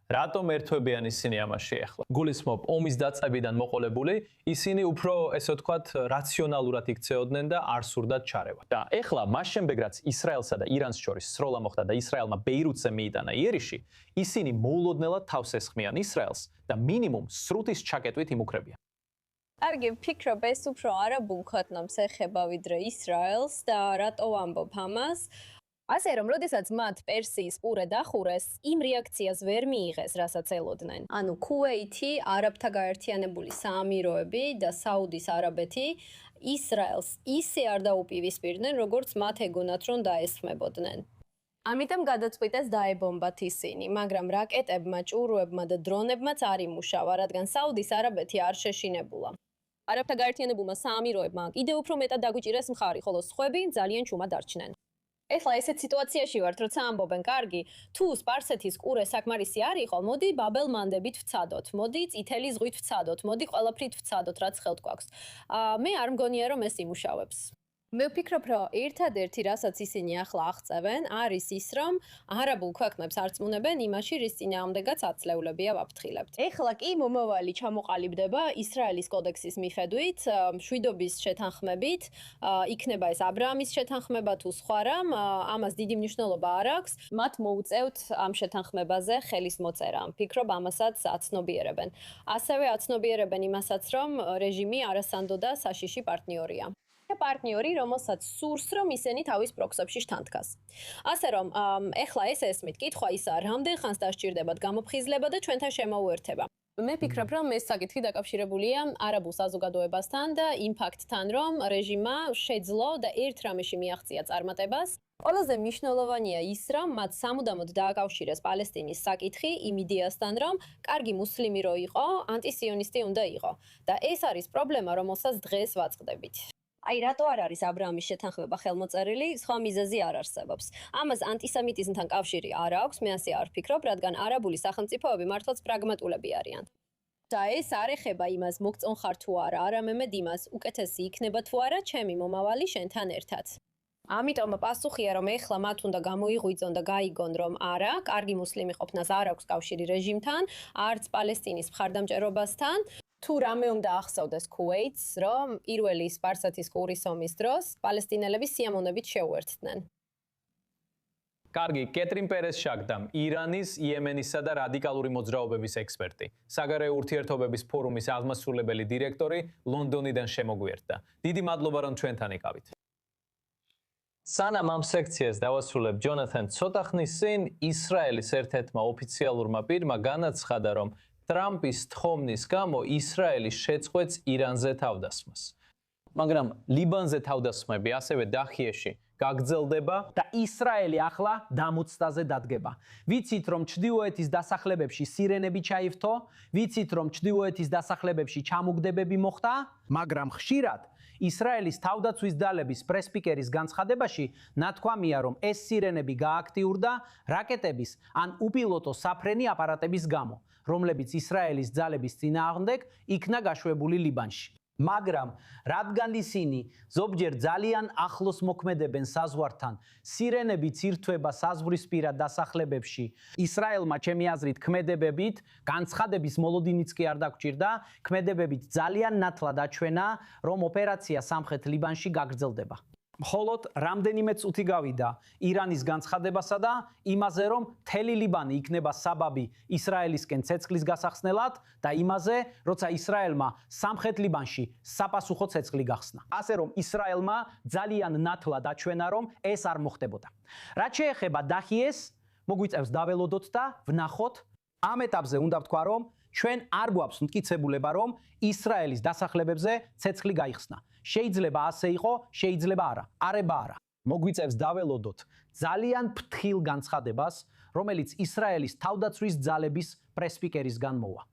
რატომ ერთვებიან ისინი ამაში ახლა? გულისხმობ ომის დაწყებიდან მოყოლებული, ისინი უფრო, ესე ვთქვათ, რაციონალურად იქცეოდნენ და არ სურდათ ჩარევა. და ახლა მას შემდეგ, რაც ისრაელსა და ირანს შორის სროლა მოხდა და ისრაელმა ბეირუთზე მიიტანა იერიში, ისინი მოულოდნელად თავს ესხმიან ისრაელს და მინიმუმ სრუტის ჩაკეტვით იმუქრებიან. კარგი, ვფიქრობ, ეს უფრო არაბულ ქვეყნებს ეხება ვიდრე ისრაელს და რატო ვამბობ ამას? ასე რომ, როდესაც მათ პერსიის ყურე დახურეს, იმ რეაქციას ვერ მიიღეს, რასაც ელოდნენ. ანუ ქუვეითი, არაბთა გაერთიანებული საამიროები და საუდის არაბეთი ისრაელს ისე არ დაუპირისპირდნენ, როგორც მათ ეგონათ, რომ დაესხმებოდნენ. ამიტომ გადაწყვიტეს დაებომბათ ისინი, მაგრამ რაკეტებმა, ჭურვებმა და დრონებმაც არ იმუშავა, რადგან საუდის არაბეთი არ შეშინებულა. არაბთა გაერთიანებულმა საამიროებმა კიდევ უფრო მეტად დაგვიჭირეს მხარი, ხოლო სხვები ძალიან ჩუმად დარჩნენ. ეხლა ესეთ სიტუაციაში ვართ, როცა ამბობენ, კარგი, თუ სპარსეთის ყურე საკმარისი არ იყო, მოდი ბაბელ-მანდებით ვცადოთ, მოდი წითელი ზღვით ვცადოთ, მოდი ყველაფრით ვცადოთ, რაც ხელთ გვაქვს. მე არ მგონია, რომ ეს იმუშავებს. მე ვფიქრობ, რომ ერთადერთი, რასაც ისინი ახლა აღწევენ, არის ის, რომ არაბულ ქვეყნებს არწმუნებენ იმაში, რის წინააღმდეგაც აცლევლებია ვაფრთხილებთ. ეხლა კი მომავალი ჩამოყალიბდება ისრაელის კოდექსის მიხედვით, მშვიდობის შეთანხმებით, იქნება ეს აბრაამის შეთანხმება თუ სხვა რამ, ამას დიდი მნიშვნელობა არ აქვს. მათ მოუწევთ ამ შეთანხმებაზე ხელის მოწერა. ვფიქრობ, ამასაც აცნობიერებენ. ასევე აცნობიერებენ იმასაც, რომ რეჟიმი არასანდო და საშიში პარტნიორია. პარტნიორი, რომელსაც სურს, რომ ისინი თავის პროქსებში შთანთქას. ასე რომ, ეხლა ეს ესმით, კითხვა ისაა, რამდენ ხანს დასჭირდებათ გამოფხიზლება და ჩვენთან შემოუერთება. მე ვფიქრობ, რომ ეს საკითხი დაკავშირებულია არაბულ საზოგადოებასთან და იმ ფაქტთან, რომ რეჟიმმა შეძლო და ერთ რამეში მიაღწია წარმატებას. ყველაზე მნიშვნელოვანია ის, რომ მათ სამუდამოდ დააკავშირეს პალესტინის საკითხი იმ იდეასთან, რომ კარგი მუსლიმი რო იყო, ანტისიონისტი უნდა იყო. და ეს არის პრობლემა, რომელსაც დღეს ვაწყდებით. აი, რატო არ არის აბრაამის შეთანხმება ხელმოწერილი, სხვა მიზეზი არ არსებობს. ამას ანტისემიტიზმთან კავშირი არ აქვს, მე ასე არ ვფიქრობ, რადგან არაბული სახელმწიფოები მართლაც პრაგმატულები არიან. და ეს არ ეხება იმას, მოგწონ ხარ თუ არა, არამედ იმას, უკეთესი იქნება თუ არა ჩემი მომავალი შენთან ერთად. ამიტომ პასუხია, რომ ეხლა მათ უნდა გამოიღვიძონ და გაიგონ, რომ არა, კარგი მუსლიმი ყოფნას არ აქვს კავშირი რეჟიმთან, არც პალესტინის მხარდამჭერობასთან. თუ რამე უნდა ახსოვდეს ქუვეითს, რომ პირველი სპარსეთის ყურის ომის დროს პალესტინელები სიამოვნებით შეუერთდნენ. კარგი, კეტრინ პერეს შაგდამ, ირანის, იემენისა და რადიკალური მოძრაობების ექსპერტი, საგარეო ურთიერთობების ფორუმის აღმასრულებელი დირექტორი ლონდონიდან შემოგვიერთდა. დიდი მადლობა, რომ ჩვენთან იყავით. სანამ ამ სექციას დავასრულებ, ჯონათან, ცოტა ხნის წინ ისრაელის ერთ-ერთმა ოფიციალურმა პირმა განაცხადა, რომ ტრამპის თხოვნის გამო ისრაელი შეწყვეტს ირანზე თავდასხმას. მაგრამ ლიბანზე თავდასხმები ასევე დახიეში გაგრძელდება და ისრაელი ახლა დამოწდაზე დადგება. ვიცით, რომ ჩრდილოეთის დასახლებებში სირენები ჩაივთო, ვიცით, რომ ჩრდილოეთის დასახლებებში ჩამოგდებები მოხდა, მაგრამ ხშირად ისრაელის თავდაცვის ძალების პრესპიკერის განცხადებაში ნათქვამია, რომ ეს სირენები გააქტიურდა რაკეტების ან უპილოტო საფრენი აპარატების გამო, რომლებიც ისრაელის ძალების წინააღმდეგ იქნა გაშვებული ლიბანში. მაგრამ რადგან ისინი ზოგჯერ ძალიან ახლოს მოქმედებენ საზღვართან, სირენები ცირთვება საზღვრისპირა დასახლებებში, ისრაელმა ჩემი აზრით ქმედებებით, განცხადების მოლოდინიც კი არ დაგჭირდა, ქმედებებით ძალიან ნათლად აჩვენა, რომ ოპერაცია სამხრეთ ლიბანში გაგრძელდება. მხოლოდ რამდენიმე წუთი გავიდა ირანის განცხადებასა და იმაზე, რომ მთელი ლიბანი იქნება საბაბი ისრაელისკენ ცეცხლის გასახსნელად და იმაზე, როცა ისრაელმა სამხრეთ ლიბანში საპასუხო ცეცხლი გახსნა. ასე რომ ისრაელმა ძალიან ნათლად აჩვენა, რომ ეს არ მოხდებოდა. რაც შეეხება დახიეს, მოგვიწევს დაველოდოთ და ვნახოთ. ამ ეტაპზე უნდა ვთქვა, რომ ჩვენ არ გვაქვს მტკიცებულება, რომ ისრაელის დასახლებებზე ცეცხლი გაიხსნა. შეიძლება ასე იყო, შეიძლება არა. არება არა. მოგვიწევს დაველოდოთ ძალიან ფრთხილ განცხადებას, რომელიც ისრაელის თავდაცვის ძალების პრესპიკერისგან მოვა.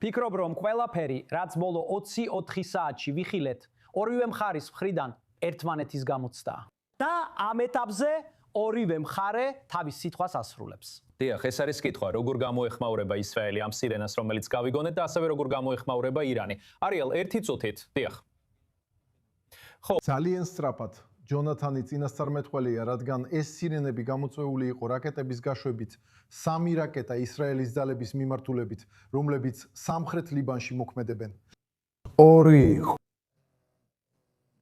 ფიქრობ, რომ ყველაფერი, რაც ბოლო 24 საათში ვიხილეთ, ორივე მხარის მხრიდან ერთმანეთის გამოცდაა. და ამ ეტაპზე ორივე მხარე თავის სიტყვას ასრულებს. დიახ, ეს არის კითხვა, როგორ გამოეხმაურება ისრაელი ამ სირენას, რომელიც გავიგონეთ და ასევე როგორ გამოეხმაურება ირანი. არიელ, ერთი წუთით. დიახ. ძალიან სწრაფად ჯონათანი წინასწარმეტყველია, რადგან ეს სირენები გამოწვეული იყო რაკეტების გაშვებით 3 რაკეტა ისრაელის ძალების მიმართულებით, რომლებიც სამხრეთ ლიბანში მოქმედებენ.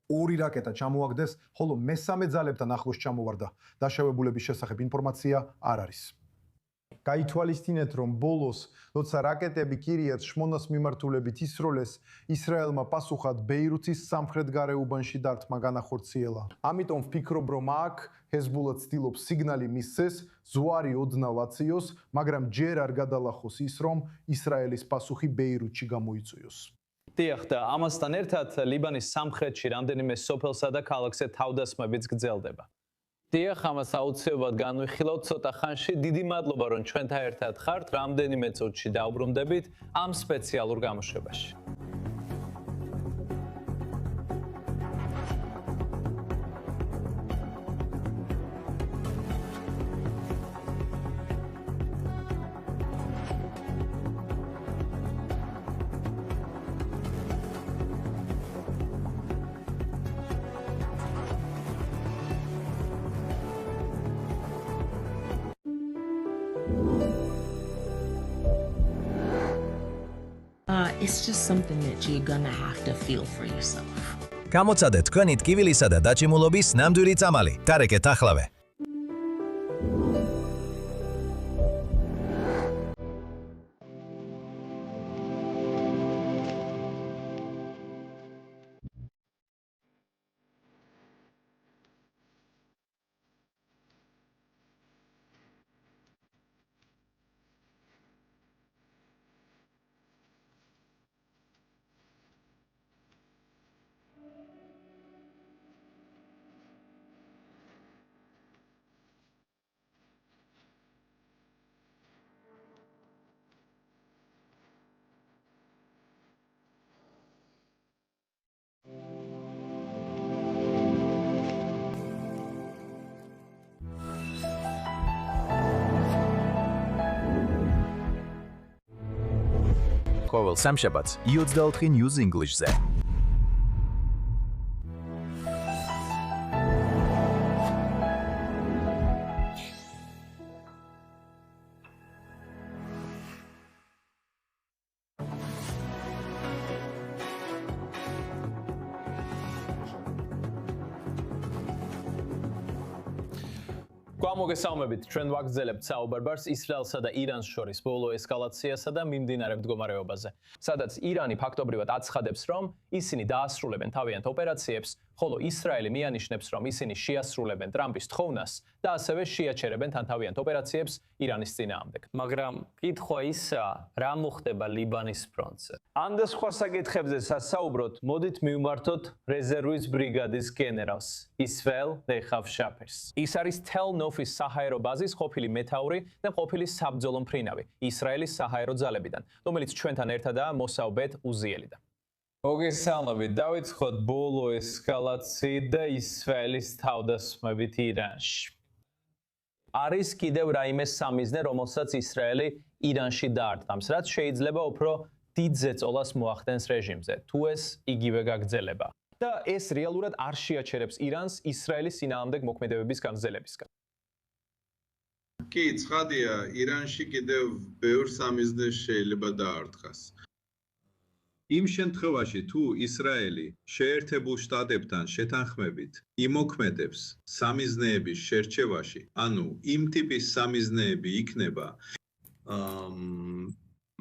2 რაკეტა ჩამოაგდეს, ხოლო მესამე ძალებთან ახლოს ჩამოვარდა. დაშავებულების შესახებ ინფორმაცია არ არის. გაითვალისწინეთ, რომ ბოლოს, როცა რაკეტები კირიათ შმონას მიმართულებით ისროლეს, ისრაელმა პასუხად ბეირუთის სამხრეთ გარეუბანში დარტყმა განახორციელა. ამიტომ ვფიქრობ, რომ აქ ჰეზბოლა ცდილობს სიგნალი მისცეს, ზვარი ოდნავ აციოს, მაგრამ ჯერ არ გადალახოს ის, რომ ისრაელის პასუხი ბეირუთში გამოიწვიოს. დიახ, და ამასთან ერთად ლიბანის სამხრეთში რამდენიმე სოფელსა და ქალაქზე თავდასხმებიც გრძელდება. დიახ, ამას აუცილებლად განვიხილავთ ცოტა ხანში. დიდი მადლობა, რომ ჩვენთან ერთად ხართ. რამდენიმე წუთში დავბრუნდებით ამ სპეციალურ გამოშვებაში. It's just something that you're gonna have to feel for yourself. გამოცადეთ თქვენი ტკივილისა და დაჭიმულობის ნამდვილი წამალი. დარეკეთ ახლავე. ყოველ სამშაბათს i24 News English-ზე. მოგესალმებით, ჩვენ ვაგრძელებთ საუბარს ისრაელსა და ირანს შორის ბოლო ესკალაციასა და მიმდინარე მდგომარეობაზე, სადაც ირანი ფაქტობრივად აცხადებს, რომ ისინი დაასრულებენ თავიანთ ოპერაციებს, ხოლო ისრაელი მიანიშნებს, რომ ისინი შეასრულებენ ტრამპის თხოვნას და ასევე შეაჩერებენ თან თავიანთ ოპერაციებს ირანის წინააღმდეგ. მაგრამ კითხვა ისაა, რა მოხდება ლიბანის ფრონტზე? ამ და სხვა საკითხებზე სასაუბროთ, მოდით მივმართოთ რეზერვის ბრიგადის გენერალს, ისრაელ ნეხავ შაფერს. ის არის თელ-ნოფის საჰაერო ბაზის ყოფილი მეთაური და ყოფილი საბრძოლო მფრინავი ისრაელის საჰაერო ძალებიდან, რომელიც ჩვენთან ერთადაა მოსავ ბეთ უზიელიდან. მოგესალმებით, დავიწყოთ ბოლო ესკალაციით და ისრაელის თავდასხმებით ირანში. არის კიდევ რაიმე სამიზნე, რომელსაც ისრაელი ირანში დაარტყამს, რაც შეიძლება უფრო დიდ ზეწოლას მოახდენს რეჟიმზე, თუ ეს იგივე გაგრძელება. და ეს რეალურად არ შეაჩერებს ირანს ისრაელის წინააღმდეგ მოქმედებების გაგრძელებისგან. კი, ცხადია, ირანში კიდევ ბევრ სამიზნეს შეიძლება დაარტყას. იმ შემთხვევაში, თუ ისრაელი შეერთებულ შტატებთან შეთანხმებით იმოქმედებს სამიზნეების შერჩევაში, ანუ იმ ტიპის სამიზნეები იქნება,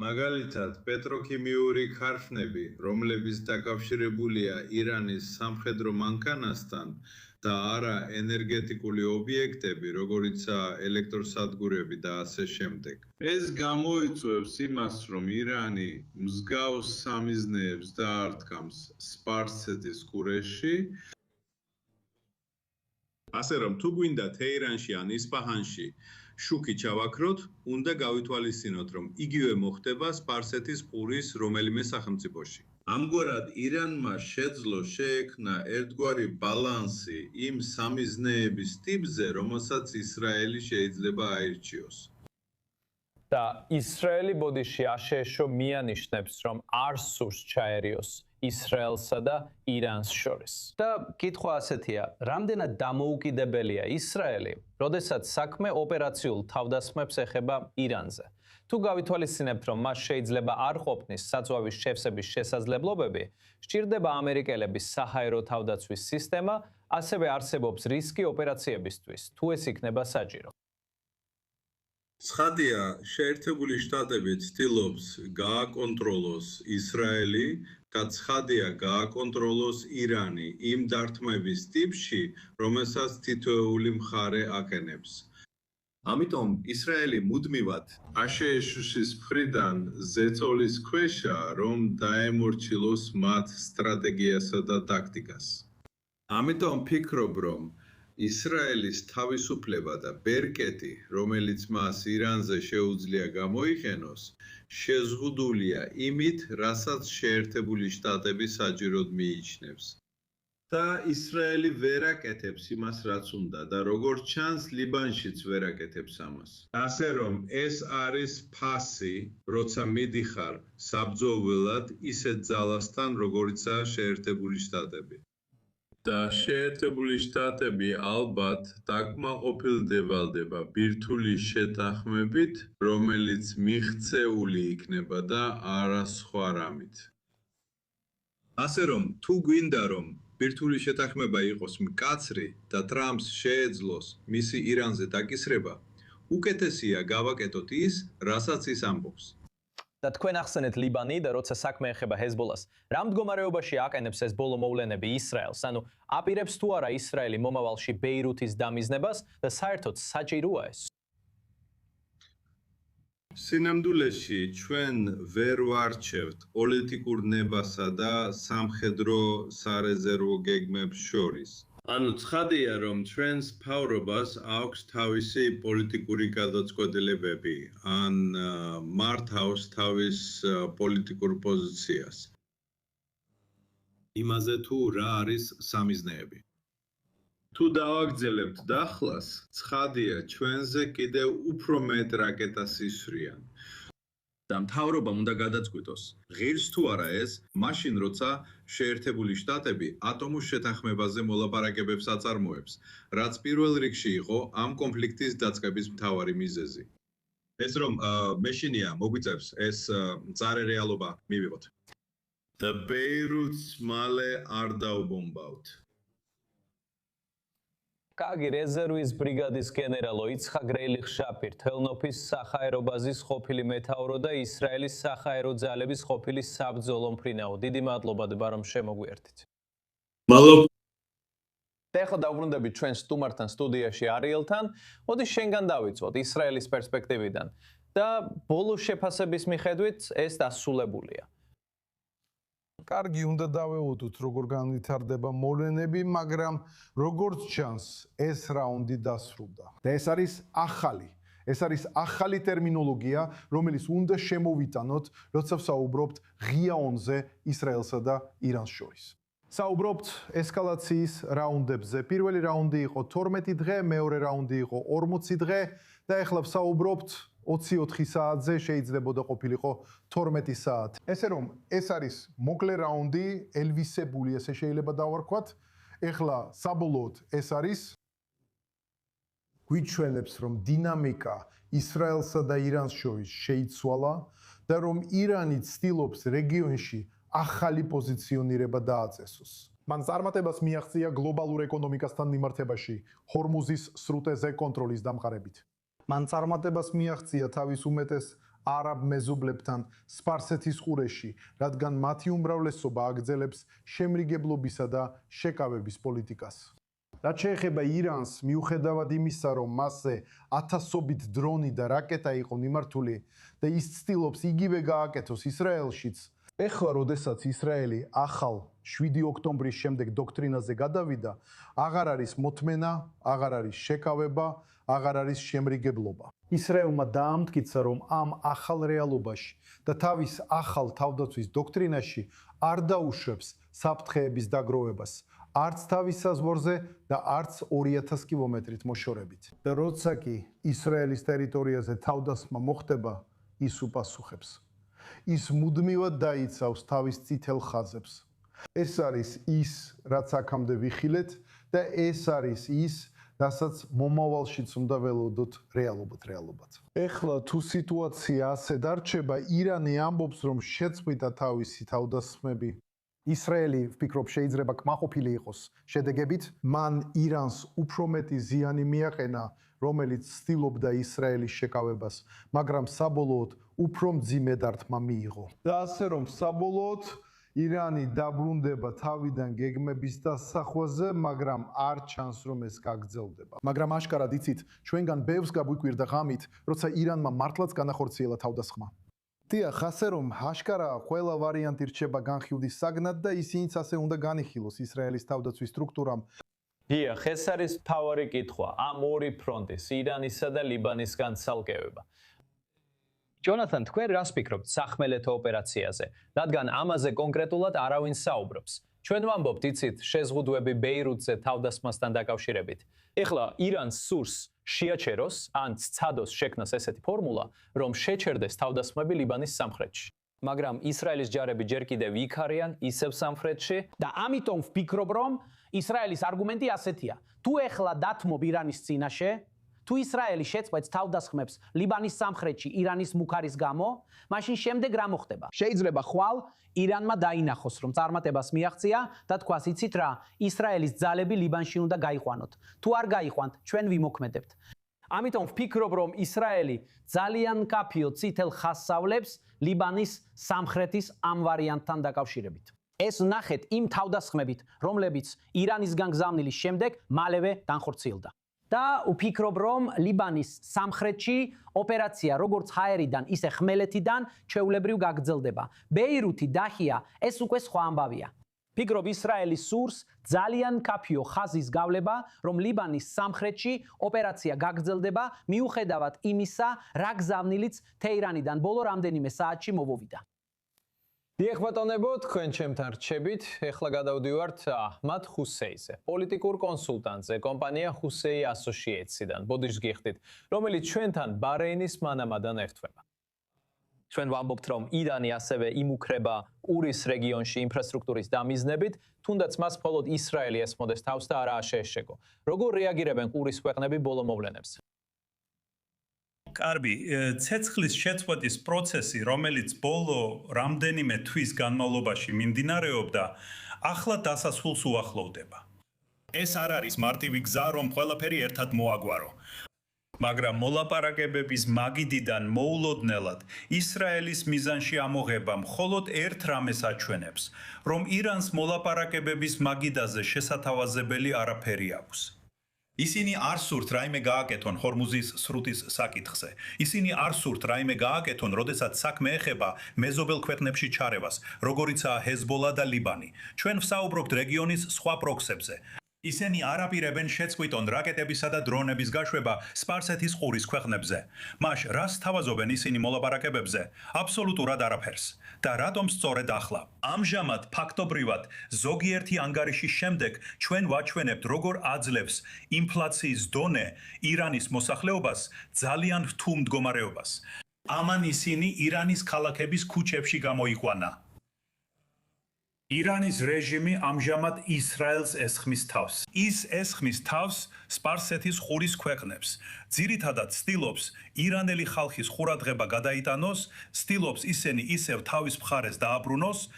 მაგალითად, პეტროქიმიური ქარხნები, რომლებიც დაკავშირებულია ირანის სამხედრო მანქანასთან და არა ენერგეტიკული ობიექტები, როგორიცაა ელექტროსადგურები და ასე შემდეგ. ეს გამოიწვევს იმას, რომ ირანი მსგავს სამიზნეებს დაარტყამს სპარსეთის ყურეში. ასე რომ, თუ გვინდა თეირანში ან ისპაჰანში შუქი ჩავაქროთ, უნდა გავითვალისწინოთ, რომ იგივე მოხდება სპარსეთის ყურის რომელიმე სახელმწიფოში. ამგვარად ირანმა შეძლო შეექმნა ერთგვარი ბალანსი იმ სამიზნეების ტიპზე, რომელსაც ისრაელი შეიძლება აირჩიოს. და ისრაელი ბოდიში აშეშო მიანიშნებს, რომ არ სურს ჩაერიოს ისრაელსა და ირანს შორის. და კითხვა ასეთია, რამდენად დამოუკიდებელია ისრაელი, როდესაც საქმე ოპერაციულ თავდასხმებს ეხება ირანზე. თუ გავითვალისწინებთ, რომ მას შეიძლება არ ყოფნის საწვავის შევსების შესაძლებლობები, სჭირდება ამერიკელების საჰაერო თავდაცვის სისტემა, ასევე არსებობს რისკი ოპერაციებისთვის, თუ ეს იქნება საჭირო. ცხადია, შეერთებული შტატები ცდილობს გააკონტროლოს ისრაელი და ცხადია გააკონტროლოს ირანი იმ დარტყმების ტიპში, რომელსაც თითოეული მხარე აყენებს. ამიტომ ისრაელი მუდმივად აშეშუშის მხრიდან ზეწოლის ქვეშაა, რომ დაემორჩილოს მათ სტრატეგიასა და ტაქტიკას. ამიტომ ფიქრობ, რომ ისრაელის თავისუფლება და ბერკეტი, რომელიც მას ირანზე შეუძლია გამოიყენოს, შეზღუდულია იმით, რასაც შეერთებული შტატები საჭიროდ მიიჩნევს. და ისრაელი ვერ აკეთებს იმას, რაც უნდა და როგორც ჩანს, ლიბანშიც ვერ აკეთებს ამას. ასე რომ, ეს არის ფასი, როცა მიდიხარ საბრძოლველად ისეთ ძალასთან, როგორიცაა შეერთებული შტატები. და შეერთებული შტატები ალბათ დაკმაყოფილდებალდება ბირთვული შეთანხმებით, რომელიც მიღწეული იქნება და არა სხვა რამით. ასე რომ, თუ გვინდა რომ ბირთვული შეთანხმება იყოს მკაცრი და ტრამპს შეეძლოს მისი ირანზე დაკისრება, უკეთესია გავაკეთოთ ის, რასაც ის ამბობს. და თქვენ ახსენეთ ლიბანი და როცა საქმე ეხება ჰეზბოლას, რა მდგომარეობაში აყენებს ეს ბოლო მოვლენები ისრაელს? ანუ აპირებს თუ არა ისრაელი მომავალში ბეირუთის დამიზნებას და საერთოდ საჭიროა ეს? სინამდვილეში ჩვენ ვერ ვარჩევთ პოლიტიკურ ნებასა და სამხედრო სარეზერვო გეგმებს შორის. ანუ ცხადია, რომ ჩვენს მთავრობას აქვს თავისი პოლიტიკური გადაწყვეტილებები, ან მართავს თავის პოლიტიკურ პოზიციას. იმაზე თუ რა არის სამიზნეები. თუ დავაგრძელებთ დახლას, ცხადია, ჩვენზე კიდევ უფრო მეტ რაკეტას ისვრიან. და მთავრობამ უნდა გადაწყვიტოს, ღირს თუ არა ეს, მაშინ როცა შეერთებული შტატები ატომურ შეთანხმებაზე მოლაპარაკებებს აწარმოებს, რაც პირველ რიგში იყო ამ კონფლიქტის დაწყების მთავარი მიზეზი. ეს რომ მეშინია მოგვიწევს ეს მწარე რეალობა მივიღოთ. და ბეირუთს მალე არ დაუბომბავთ. კაგი რეზერვის ბრიგადის გენერალო იცხაკ რეილიხ-შაფირ, თელნოფის საჰაერო ბაზის ყოფილი მეთაურო და ისრაელის საჰაერო ძალების ყოფილი საბრძოლო მფრინაო. დიდი მადლობა დება რომ შემოგვიერთით. მადლობა. ეხლა დავბრუნდებით ჩვენ სტუმართან სტუდიაში არიელთან. მოდი შენგან დავიწყოთ ისრაელის პერსპექტივიდან და ბოლო შეფასების მიხედვით ეს დასრულებულია. კარგი, უნდა დავეუდოთ, როგორ განვითარდება მოვლენები, მაგრამ როგორც ჩანს, ეს რაუნდი დასრულდა. და ეს არის ახალი ტერმინოლოგია, რომელიც უნდა შემოვიტანოთ, როცა ვსაუბრობთ ღია ომზე ისრაელსა და irans შორის. საუბრობთ ესკალაციის რაუნდებზე. პირველი რაუნდი იყო 12 დღე, მეორე რაუნდი იყო 40 დღე და ეხლა ვსაუბრობთ 24 საათზე, შეიძლებოდა ყოფილიყო 12 საათი. ესე რომ, ეს არის მოკლე რაუნდი, ელვისებული, ესე შეიძლება დავარქვათ. ეხლა საბოლოოდ ეს არის გვიჩვენებს, რომ დინამიკა ისრაელსა და irans შორის შეიცვალა და რომ ირანი ცდილობს რეგიონში ახალი პოზიციონირება დააწესოს. მან წარმატებას მიაღწია გლობალურ ეკონომიკასთან მიმართებაში, ჰორმუზის სრუტეზე კონტროლის დამყარებით. მან წარმატებას მიაღწია თავის უმეტეს არაბ მეზობლებთან სპარსეთის ყურეში, რადგან მათი უმრავლესობა აგრძელებს შემრიგებლობისა და შეკავების პოლიტიკას. რაც შეეხება ირანს, მიუხედავად იმისა, რომ მასზე ათასობით დრონი და რაკეტა იყო მიმართული და ის ცდილობს იგივე გააკეთოს ისრაელშიც, ეხლა, როდესაც ისრაელი ახალ 7 ოქტომბრის შემდეგ დოქტრინაზე გადავიდა, აღარ არის მოთმენა, აღარ არის შეკავება, აღარ არის შემრიგებლობა. ისრაელმა დაამტკიცა, რომ ამ ახალ რეალობაში და თავის ახალ თავდაცვის დოქტრინაში არ დაუშვებს საფრთხეების დაგროვებას, არც თავის საზღვარზე და არც 2000 კილომეტრით მოშორებით. და როცა კი ისრაელის ტერიტორიაზე თავდასხმა მოხდება, ის უპასუხებს. ის მუდმივად დაიცავს თავის წითელ ხაზებს. ეს არის ის, რაც აქამდე ვიხილეთ და ეს არის ის, რასაც მომავალშიც უნდა ველოდოთ რეალობად. ეხლა თუ სიტუაცია ასე დარჩება, ირანი ამბობს, რომ შეწყვიტა თავისი თავდასხმები. ისრაელი ვფიქრობ შეიძლება კმაყოფილი იყოს შედეგებით, მან ირანს უფრო მეტი ზიანი მიაყენა, რომელიც ცდილობდა ისრაელის შეკავებას, მაგრამ საბოლოოდ უფრო მძიმე დარტყმა მიიღო. და ასე რომ საბოლოოდ ირანი დაბრუნდება თავიდან გეგმების დასახვაზე, მაგრამ არ ჩანს, რომ ეს გაგრძელდება. მაგრამ აშკარად იცით, ჩვენგან ბევრს გაგვიკვირდა ღამით, როცა ირანმა მართლაც განახორციელა თავდასხმა. დიახ, ასე რომ აშკარა ყველა ვარიანტი რჩება განხილვის საგნად და ისინიც ასე უნდა განიხილოს ისრაელის თავდაცვის სტრუქტურამ. დიახ, ეს არის მთავარი კითხვა ამ ორი ფრონტის, ირანისა და ლიბანისგან ცალკევება. ჯონათან, თქვენ რას ფიქრობთ სახმელეთო ოპერაციაზე, რადგან ამაზე კონკრეტულად არავინ საუბრობს. ჩვენ ვამბობთ, იცით, შეზღუდვები ბეირუთზე თავდასხმასთან დაკავშირებით. ეხლა ირანს სურს შეაჩეროს ან სცადოს შექმნას ესეთი ფორმულა, რომ შეჩერდეს თავდასხმები ლიბანის სამხრეთში. მაგრამ ისრაელის ჯარები ჯერ კიდევ იქ არიან, ისევ სამხრეთში და ამიტომ ვფიქრობ, რომ ისრაელის არგუმენტი ასეთია. თუ ეხლა დათმობ ირანის წინაშე, თუ ისრაელი შეწყვეტს თავდასხმებს ლიბანის სამხრეთში ირანის მუქარის გამო, მაშინ შემდეგ რა მოხდება? შეიძლება ხვალ ირანმა დაინახოს, რომ წარმატებას მიაღწია და თქვას, იცით რა, ისრაელის ძალები ლიბანში უნდა გაიყვანოთ. თუ არ გაიყვანთ, ჩვენ ვიმოქმედებთ. ამიტომ ვფიქრობ, რომ ისრაელი ძალიან მკაფიო წითელ ხაზს ავლებს ლიბანის სამხრეთის ამ ვარიანტთან დაკავშირებით. ეს ნახეთ იმ თავდასხმებით, რომლებიც ირანისგან გზავნილის შემდეგ მალევე განხორციელდა. და ვფიქრობ, რომ ლიბანის სამხრეთში ოპერაცია როგორც ჰაერიდან, ისე ხმელეთიდან ჩვეულებრივ გაგრძელდება. ბეირუთი, დაჰია, ეს უკვე სხვა ამბავია. ვფიქრობ, ისრაელი სურს ძალიან მკაფიო ხაზის გავლება, რომ ლიბანის სამხრეთში ოპერაცია გაგრძელდება, მიუხედავად იმისა, რა გზავნილიც თეირანიდან ბოლო რამდენიმე საათში მოვოვიდა. დიახ ბატონებო, თქვენ ჩემთან რჩებით. ეხლა გადავდივართ აჰმად ხუსეიზე, პოლიტიკურ კონსულტანტზე, კომპანია ხუსეი ასოციაციიდან. ბოდიშს გიხდით, რომელიც ჩვენთან ბარეინის მანამადან ერთვება. ჩვენ ვამბობთ, რომ ირანი ასევე იმუქრება ყურის რეგიონში ინფრასტრუქტურის დამიზნებით, თუნდაც მას მხოლოდ ისრაელი ესმოდეს თავს და არაა შეეშეკო. როგორ რეაგირებენ ყურის ქვეყნები ბოლო მოვლენებს? კარბი, ცეცხლის შეწყვეტის პროცესი, რომელიც ბოლო რამდენიმე თვის განმავლობაში მიმდინარეობდა, ახლა დასასრულს უახლოვდება. ეს არ არის მარტივი გზა, რომ ყველაფერი ერთად მოაგვარო. მაგრამ მოლაპარაკებების მაგიდიდან მოულოდნელად ისრაელის მიზანში ამოღება მხოლოდ ერთ რამეს აჩვენებს, რომ ირანს მოლაპარაკებების მაგიდაზე შესათავაზებელი არაფერი აქვს. ისინი არ სურთ რაიმე გააკეთონ ჰორმუზის სრუტის საკითხზე. ისინი არ სურთ რაიმე გააკეთონ, როდესაც საქმე ეხება მეზობელ ქვეყნებში ჩარევას, როგორიცაა ჰეზბოლა და ლიბანი. ჩვენ ვსაუბრობთ რეგიონის სხვა პროქსებზე. ისინი არ აპირებენ შეწყვიტონ რაკეტებისა და დრონების გაშვება სპარსეთის ყურის ქვეყნებზე. მაშ რას თავაზობენ ისინი მოლაპარაკებებზე? აბსოლუტურად არაფერს. და რატომ სწორედ ახლა? ამჟამად ფაქტობრივად ზოგიერთი ანგარიშის შემდეგ ჩვენ ვაჩვენებთ, როგორ აძლევს ინფლაციის დონე ირანის მოსახლეობას ძალიან რთულ მდგომარეობას. ამან ისინი ირანის ქალაქების ქუჩებში გამოიყვანა. ირანის რეჟიმი ამჟამად ისრაელს ესხმის თავს. ის ესხმის თავს სპარსეთის ყურის ქვეყნებს. ძირითადად ცდილობს ირანელი ხალხის ყურადღება გადაიტანოს, ცდილობს ისინი ისევ თავის მხარეს დააბრუნოს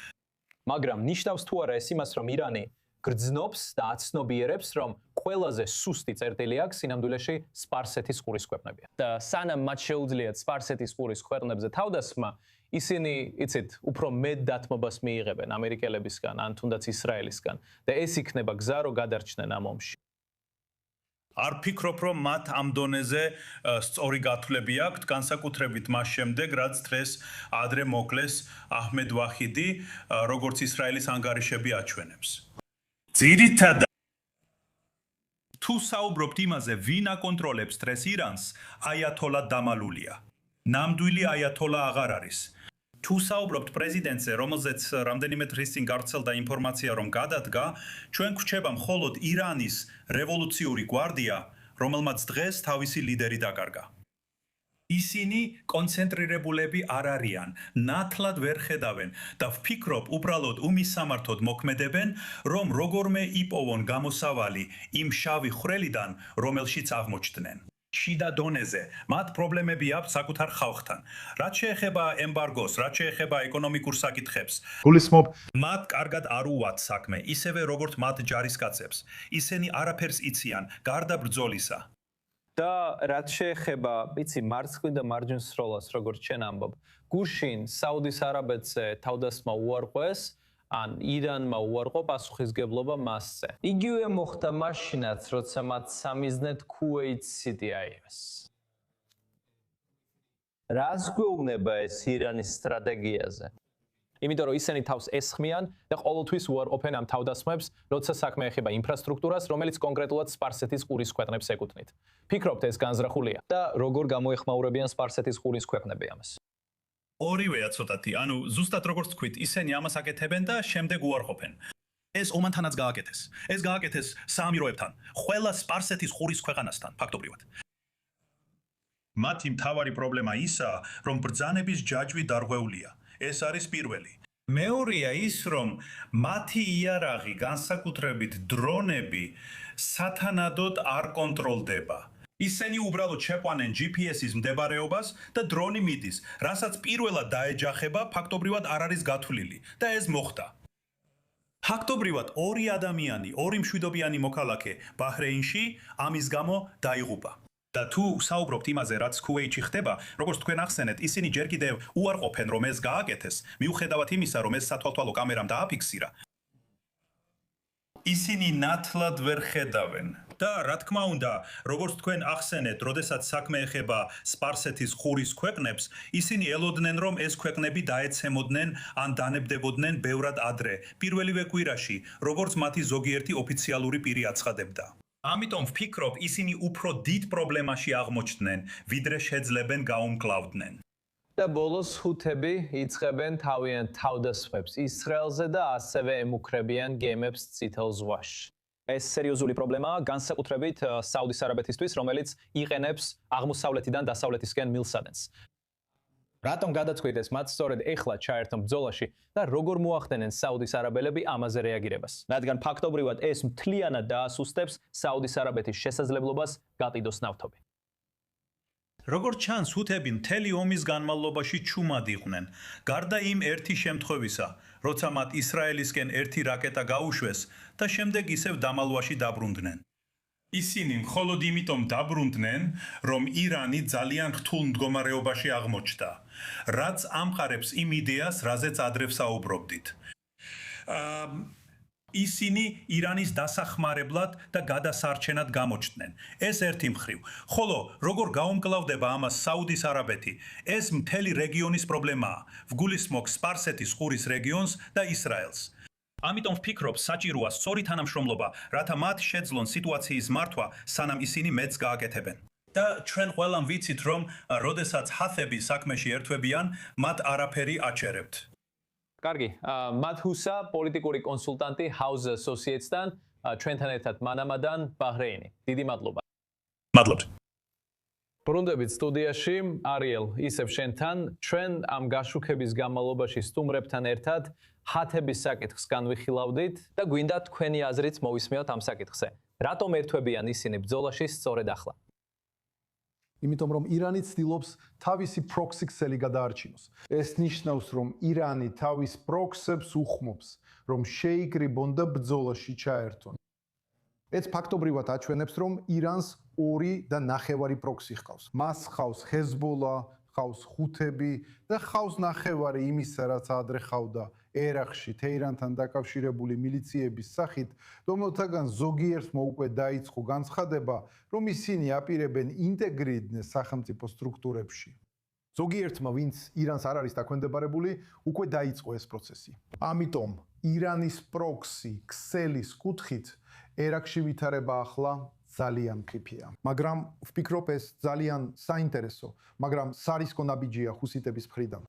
მაგრამ ნიშნავს თუ არა ეს იმას, რომ ირანი გრძნობს და აცნობიერებს, რომ ყველაზე სუსტი წერტილი აქვს სინამდვილეში სპარსეთის ყურის ქვეყნებია. და სანამ მათ შეუძლიათ სპარსეთის ყურის ქვეყნებზე თავდასხმა, ისინი, იცით, უფრო მეტ დათმობას მიიღებენ ამერიკელებისგან, ან თუნდაც ისრაელისგან და ეს იქნება გზა, რომ გადარჩნენ ამ ომში. არ ფიქრობ, რომ მათ ამ დონეზე სწორი გათვლები აქვთ, განსაკუთრებით მას შემდეგ, რაც დღეს ადრე მოკლეს აჰმედ ვაჰიდი, როგორც ისრაელის ანგარიშები აჩვენებს. ძირითადად თუ საუბრობთ იმაზე, ვინ აკონტროლებს დღეს ირანს, აიათოლა დამალულია. ნამდვილი აიათოლა აღარ არის. თუ საუბრობთ პრეზიდენტზე, რომელზეც რამდენიმე დღის წინ გავრცელდა ინფორმაცია, რომ გადადგა, ჩვენ გვრჩება მხოლოდ ირანის რევოლუციური გვარდია, რომელმაც დღეს თავისი ლიდერი დაკარგა. ისინი კონცენტრირებულები არ არიან, ნათლად ვერ ხედავენ და ვფიქრობ, უბრალოდ უმისამართოდ მოქმედებენ, რომ როგორმე იპოვონ გამოსავალი იმ შავი ხვრელიდან, რომელშიც აღმოჩნდნენ. შიდა დონეზე მათ პრობლემები აქვს საკუთარ ხალხთან. რაც შეეხება ემბარგოს, რაც შეეხება ეკონომიკურ საკითხებს, გულისხმობ, მათ კარგად არ უვათ საქმე, ისევე როგორც მათ ჯარისკაცებს. ისინი არაფერს იციან, გარდა ბრძოლისა. და რაც შეეხება, იცი, მარცხნივ და მარჯვენა სროლას, როგორც ჩვენ ამბობ, გუშინ საუდის არაბეთზე თავდასხმა უარყვეს, ან ირანმა უარყო პასუხისგებლობა მასზე. იგივე მოხდა მაშინაც, როცა მათ სამიზნედ ქუეითსიტი აიღეს. რას გვეუბნება ეს ირანის სტრატეგიაზე? იმიტომ რომ ისინი თავს ესხმიან და ყოველთვის უარყოფენ ამ თავდასხმებს, როცა საქმე ეხება ინფრასტრუქტურას, რომელიც კონკრეტულად სპარსეთის ყურის ქვეყნებს ეკუთვნით. ფიქრობთ ეს განზრახულია და როგორ გამოეხმაურებიან სპარსეთის ყურის ქვეყნები ამას? ორივეა ცოტათი, ანუ ზუსტად როგორც თქვით, ისინი ამას აკეთებენ და შემდეგ უარყოფენ. ეს ომანთანაც გააკეთეს. ეს გააკეთეს საამიროებთან, ყველა სპარსეთის ყურის ქვეყანასთან, ფაქტობრივად. მათი მთავარი პრობლემა ისაა, რომ ბრძანების ჯაჭვი დარღვეულია. ეს არის პირველი. მეორეა ის, რომ მათი იარაღი, განსაკუთრებით დრონები, სათანადოდ არ კონტროლდება. ისინი უბრალოდ შეყვანენ GPS-ის მდებარეობას და დრონი მიდის, რასაც პირველად დაეჯახება, ფაქტობრივად არ არის გათვლილი და ეს მოხდა. ფაქტობრივად ორი ადამიანი, ორი მშვიდობიანი მოქალაქე ბაჰრეინში ამის გამო დაიღუპა. და თუ საუბრობთ იმაზე, რაც ქუვეითში ხდება, როგორც თქვენ ახსენეთ, ისინი ჯერ კიდევ უარყოფენ, რომ ეს გააკეთეს, მიუხედავად იმისა, რომ ეს სათვალთვალო კამერამ დააფიქსირა. ისინი ნათლად ვერ ხედავენ. და რა თქმა უნდა, როგორც თქვენ ახსენეთ, როდესაც საქმე ეხება სპარსეთის ყურის ქვეყნებს, ისინი ელოდნენ, რომ ეს ქვეყნები დაეცემოდნენ ან დანებდებოდნენ ბევრად ადრე, პირველივე კვირაში, როგორც მათი ზოგიერთი ოფიციალური პირი აცხადებდა. ამიტომ ვფიქრობ, ისინი უფრო დიდ პრობლემაში აღმოჩნდნენ, ვიდრე შეძლებენ გაუმკლავდნენ. და ბოლოს ჰუთები იწყებენ თავიანთ თავდასხმებს ისრაელზე და ასევე ემუქრებიან გემებს წითელ ზღვაში. ეს სერიოზული პრობლემაა, განსაკუთრებით საუდის არაბეთისთვის, რომელიც იყენებს აღმოსავლეთიდან დასავლეთისკენ მილსადენს. რატომ გადაწყვიტეს მათ სწორედ ეხლა ჩაერთონ ბრძოლაში და როგორ მოახდენენ საუდის არაბელები ამაზე რეაგირებას? რადგან ფაქტობრივად ეს მთლიანად დაასუსტებს საუდის არაბეთის შესაძლებლობას გაყიდოს ნავთობი. როგორც ჩანს, ჰუთები მთელი ომის განმავლობაში ჩუმად იყვნენ. გარდა იმ ერთი შემთხვევისა, როცა მათ ისრაელისკენ ერთი რაკეტა გაუშვეს და შემდეგ ისევ დამალვაში დაბრუნდნენ. ისინი მხოლოდ იმიტომ დაბრუნდნენ, რომ ირანი ძალიან რთულ მდგომარეობაში აღმოჩნდა, რაც ამყარებს იმ იდეას, რაზეც ადრე ვსაუბრობდით. ისინი ირანის დასახმარებლად და გადასარჩენად გამოჩნდნენ. ეს ერთი მხრივ. ხოლო როგორ გაუმკლავდება ამას საუდის არაბეთი, ეს მთელი რეგიონის პრობლემაა. ვგულისხმობ სპარსეთის ყურის რეგიონს და ისრაელს. ამიტომ ვფიქრობ, საჭიროა სწორი თანამშრომლობა, რათა მათ შეძლონ სიტუაციის მართვა, სანამ ისინი მეც გააკეთებენ. და ჩვენ ყველამ ვიცით, რომ როდესაც ჰათები საქმეში ერთვებიან, მათ არაფერი აჩერებთ. კარგი, მათ ჰუსა, პოლიტიკური კონსულტანტი House Associates-თან, ჩვენთან ერთად მანამადან ბაჰრეინი. დიდი მადლობა. მადლობთ. ბრუნდებით სტუდიაში, არიელ, ისევ შენთან, ჩვენ ამ გაშუქების განმავლობაში სტუმრებთან ერთად ჰათების საკითხს განვიხილავდით და გვინდა თქვენი აზრიც მოვისმეოთ ამ საკითხზე. რატომ ერთვებიან ისინი ბრძოლაში სწორედ ახლა? იმიტომ რომ ირანი ცდილობს თავისი პროქსი ქსელი გადაარჩინოს. ეს ნიშნავს, რომ ირანი თავის პროქსებს უხმობს, რომ შეიკრიბონ და ბრძოლაში ჩაერთონ. ეს ფაქტობრივად აჩვენებს, რომ ირანს 2.5 პროქსი ჰყავს. მას ჰყავს ჰეზბოლა, ჰყავს ხუთები და ჰყავს ნახევარი იმისა, რაც ადრე ჰყავდა ერაყში თეირანთან დაკავშირებული მილიციების სახით, რომელთაგან ზოგიერთმა უკვე დაიწყო განცხადება, რომ ისინი აპირებენ ინტეგრირდეს სახელმწიფო სტრუქტურებში. ზოგიერთმა, ვინც ირანს არ არის დაქვემდებარებული, უკვე დაიწყო ეს პროცესი. ამიტომ ირანის პროქსი ქსელის კუთხით ერაყში ვითარება ახლა ძალიან მყიფეა. მაგრამ ვფიქრობ ეს ძალიან საინტერესო, მაგრამ სარისკო ნაბიჯია ჰუსიტების მხრიდან.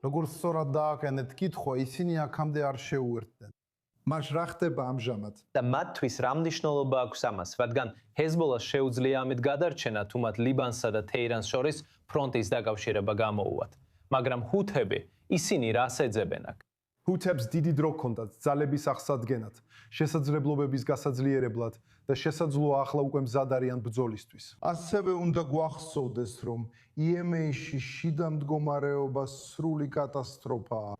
როგორც სწორად დააყენეთ კითხვა, ისინი აქამდე არ შეუერთდნენ. მას რა ხდება ამჟამად? და მათთვის რა მნიშვნელობა აქვს ამას, რადგან ჰეზბოლას შეუძლია ამით გადარჩენა, თუ მათ ლიბანსა და თეირანს შორის ფრონტის დაკავშირება გამოუვათ. მაგრამ ჰუთები, ისინი რას ეძებენ აქ? ჰუთებს დიდი დრო ჰქონდათ ძალების აღსადგენად, შესაძლებლობების გასაძლიერებლად და შესაძლოა ახლა უკვე მზად არიან ბრძოლისთვის. ასევე უნდა გვახსოვდეს, რომ იემენში შიდა მდგომარეობა სრული კატასტროფაა.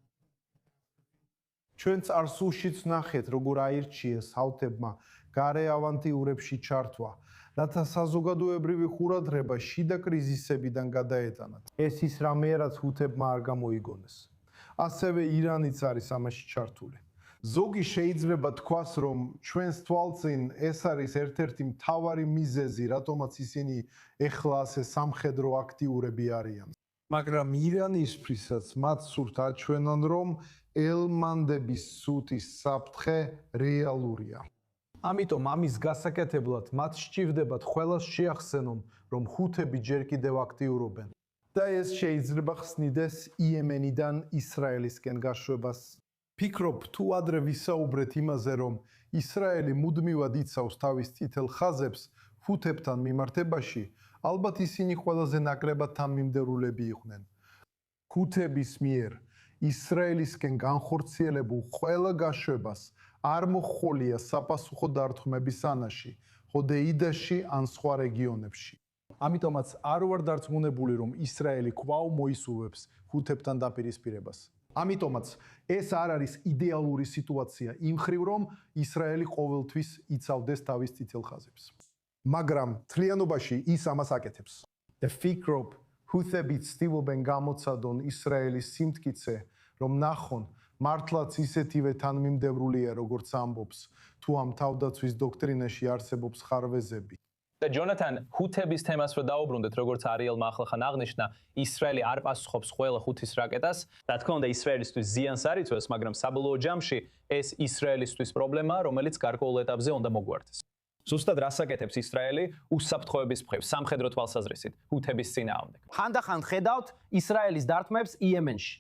ჩვენც არსულშიც ნახეთ, როგორ აირჩიეს ჰუთებმა გარე ავანტიურებში ჩართვა, რათა საზოგადოებრივი ყურადღება შიდა კრიზისებიდან გადაეტანათ. ეს ის რამეა, რაც ჰუთებმა არ გამოიგონეს. ასევე ირანიც არის ამაში ჩართული. ზოგი შეიძლება თქვას, რომ ჩვენს თვალწინ ეს არის ერთ-ერთი მთავარი მიზეზი, რატომაც ისინი ეხლა ასე სამხედრო აქტიურები არიან. მაგრამ ირანისთვისაც მათ სურთ აჩვენონ, რომ ელმანდების სუტის საფრთხე რეალურია. ამიტომ ამის გასაკეთებლად მათ სჭირდებათ ყველას შეახსენონ, რომ ჰუთები ჯერ კიდევ აქტიურობენ. და ეს შეიძლება ხსნიდეს იემენიდან ისრაელისკენ გაშვებას. ფიქრობ, თუ ადრე ვისაუბრეთ იმაზე, რომ ისრაელი მუდმივად იცავს თავის წითელ ხაზებს ჰუთებთან მიმართებაში, ალბათ ისინი ყველაზე ნაკლებად თანმიმდევრულები იყვნენ. ჰუთების მიერ ისრაელისკენ განხორციელებულ ყველა გაშვებას არ მოჰყოლია საპასუხო დარტყმების ანაში, ხოდეიდაში ან სხვა რეგიონებში. ამიტომაც არ ვარ დარწმუნებული, რომ ისრაელი კვლავ მოისურვებს ჰუთებთან დაპირისპირებას. ამიტომაც ეს არ არის იდეალური სიტუაცია იმ ხრივ, რომ ისრაელი ყოველთვის იცავდეს თავის წითელ ხაზებს. მაგრამ თლიანობაში ის ამას აკეთებს. და ვფიქრობ, ჰუთები ცდილობენ გამოცადონ ისრაელის სიმტკიცე, რომ ნახონ, მართლაც ისეთივე თანმიმდევრულია, როგორც ამბობს, თუ ამ თავდაცვის დოქტრინაში არსებობს ხარვეზები. და ჯონათან, ჰუთების თემას რო დაუბრუნდეთ, როგორც არიელმა ახლახან აღნიშნა, ისრაელი არ პასუხობს ყველა ჰუთის რაკეტას. რა თქმა უნდა, ისრაელისთვის ზიანს არ იწვევს, მაგრამ საბოლოო ჯამში ეს ისრაელისთვის პრობლემაა, რომელიც გარკვეულ ეტაპზე უნდა მოგვარდეს. ზუსტად რას აკეთებს ისრაელი უსაფრთხოების მხრივ, სამხედრო თვალსაზრისით, ჰუთების წინააღმდეგ? ხანდახან ხედავთ ისრაელის დარტყმებს იემენში.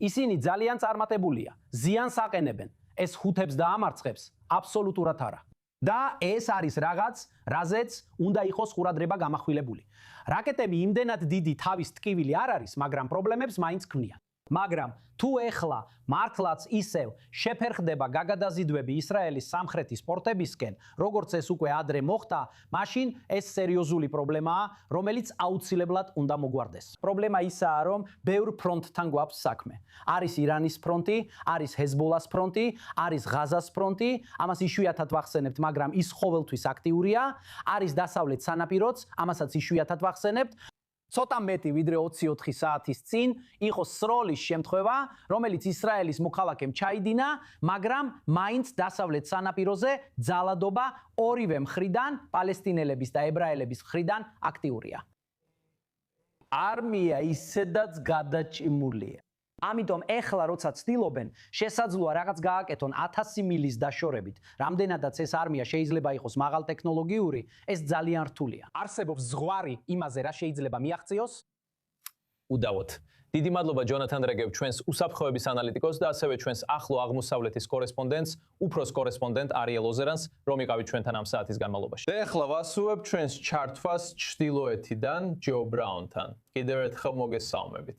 ისინი ძალიან წარმატებულია, ზიანს აყენებენ. ეს ჰუთებს დაამარცხებს? აბსოლუტურად არა. და ეს არის რაღაც, რაზეც უნდა იყოს ყურადღება გამახვილებული. რაკეტები იმდენად დიდი თავის ტკივილი არ არის, მაგრამ პრობლემებს მაინც ქმნიან. მაგრამ თუ ეხლა მართლაც ისევ შეფერხდება გაგადაზიდვები ისრაელის სამხრეთის პორტებისკენ, როგორც ეს უკვე ადრე მოხდა, მაშინ ეს სერიოზული პრობლემაა, რომელიც აუცილებლად უნდა მოგვარდეს. პრობლემა ისაა, რომ ბევრ ფრონტთან გვაქვს საქმე. არის ირანის ფრონტი, არის ჰეზბოლას ფრონტი, არის ღაზას ფრონტი, ამას იშვიათად ვახსენებთ, მაგრამ ის ყოველთვის აქტიურია, არის დასავლეთ სანაპიროც, ამასაც იშვიათად ვახსენებთ. ცოტა მეტი ვიდრე 24 საათის წინ იყო სროლის შემთხვევა, რომელიც ისრაელის მოქალაქემ ჩაიდინა, მაგრამ მაინც დასავლეთ სანაპიროზე ძალადობა ორივე მხრიდან, პალესტინელების და ებრაელების მხრიდან აქტიურია. არმია ისედაც გადაჭიმულია. ამიტომ ეხლა როცა ცდილობენ, შესაძლოა რაღაც გააკეთონ 1000 მილის დაშორებით, რამდენადაც ეს არმია შეიძლება იყოს მაღალტექნოლოგიური, ეს ძალიან რთულია. არსებობს ზღვარი იმაზე, რა შეიძლება მიაღწიოს? უდავოდ. დიდი მადლობა ჯონათან რეგევ, ჩვენს უსაფრთხოების ანალიტიკოს და ასევე ჩვენს ახლო აღმოსავლეთის კორესპონდენტს, უფროს კორესპონდენტ არიელ ოზერანს, რომ იყავით ჩვენთან ამ საათის განმავლობაში. და ეხლა ვასუებ ჩვენს ჩართვას ჩრდილოეთიდან ჯო ბრაუნთან. კიდევ ერთხელ მოგესალმებით.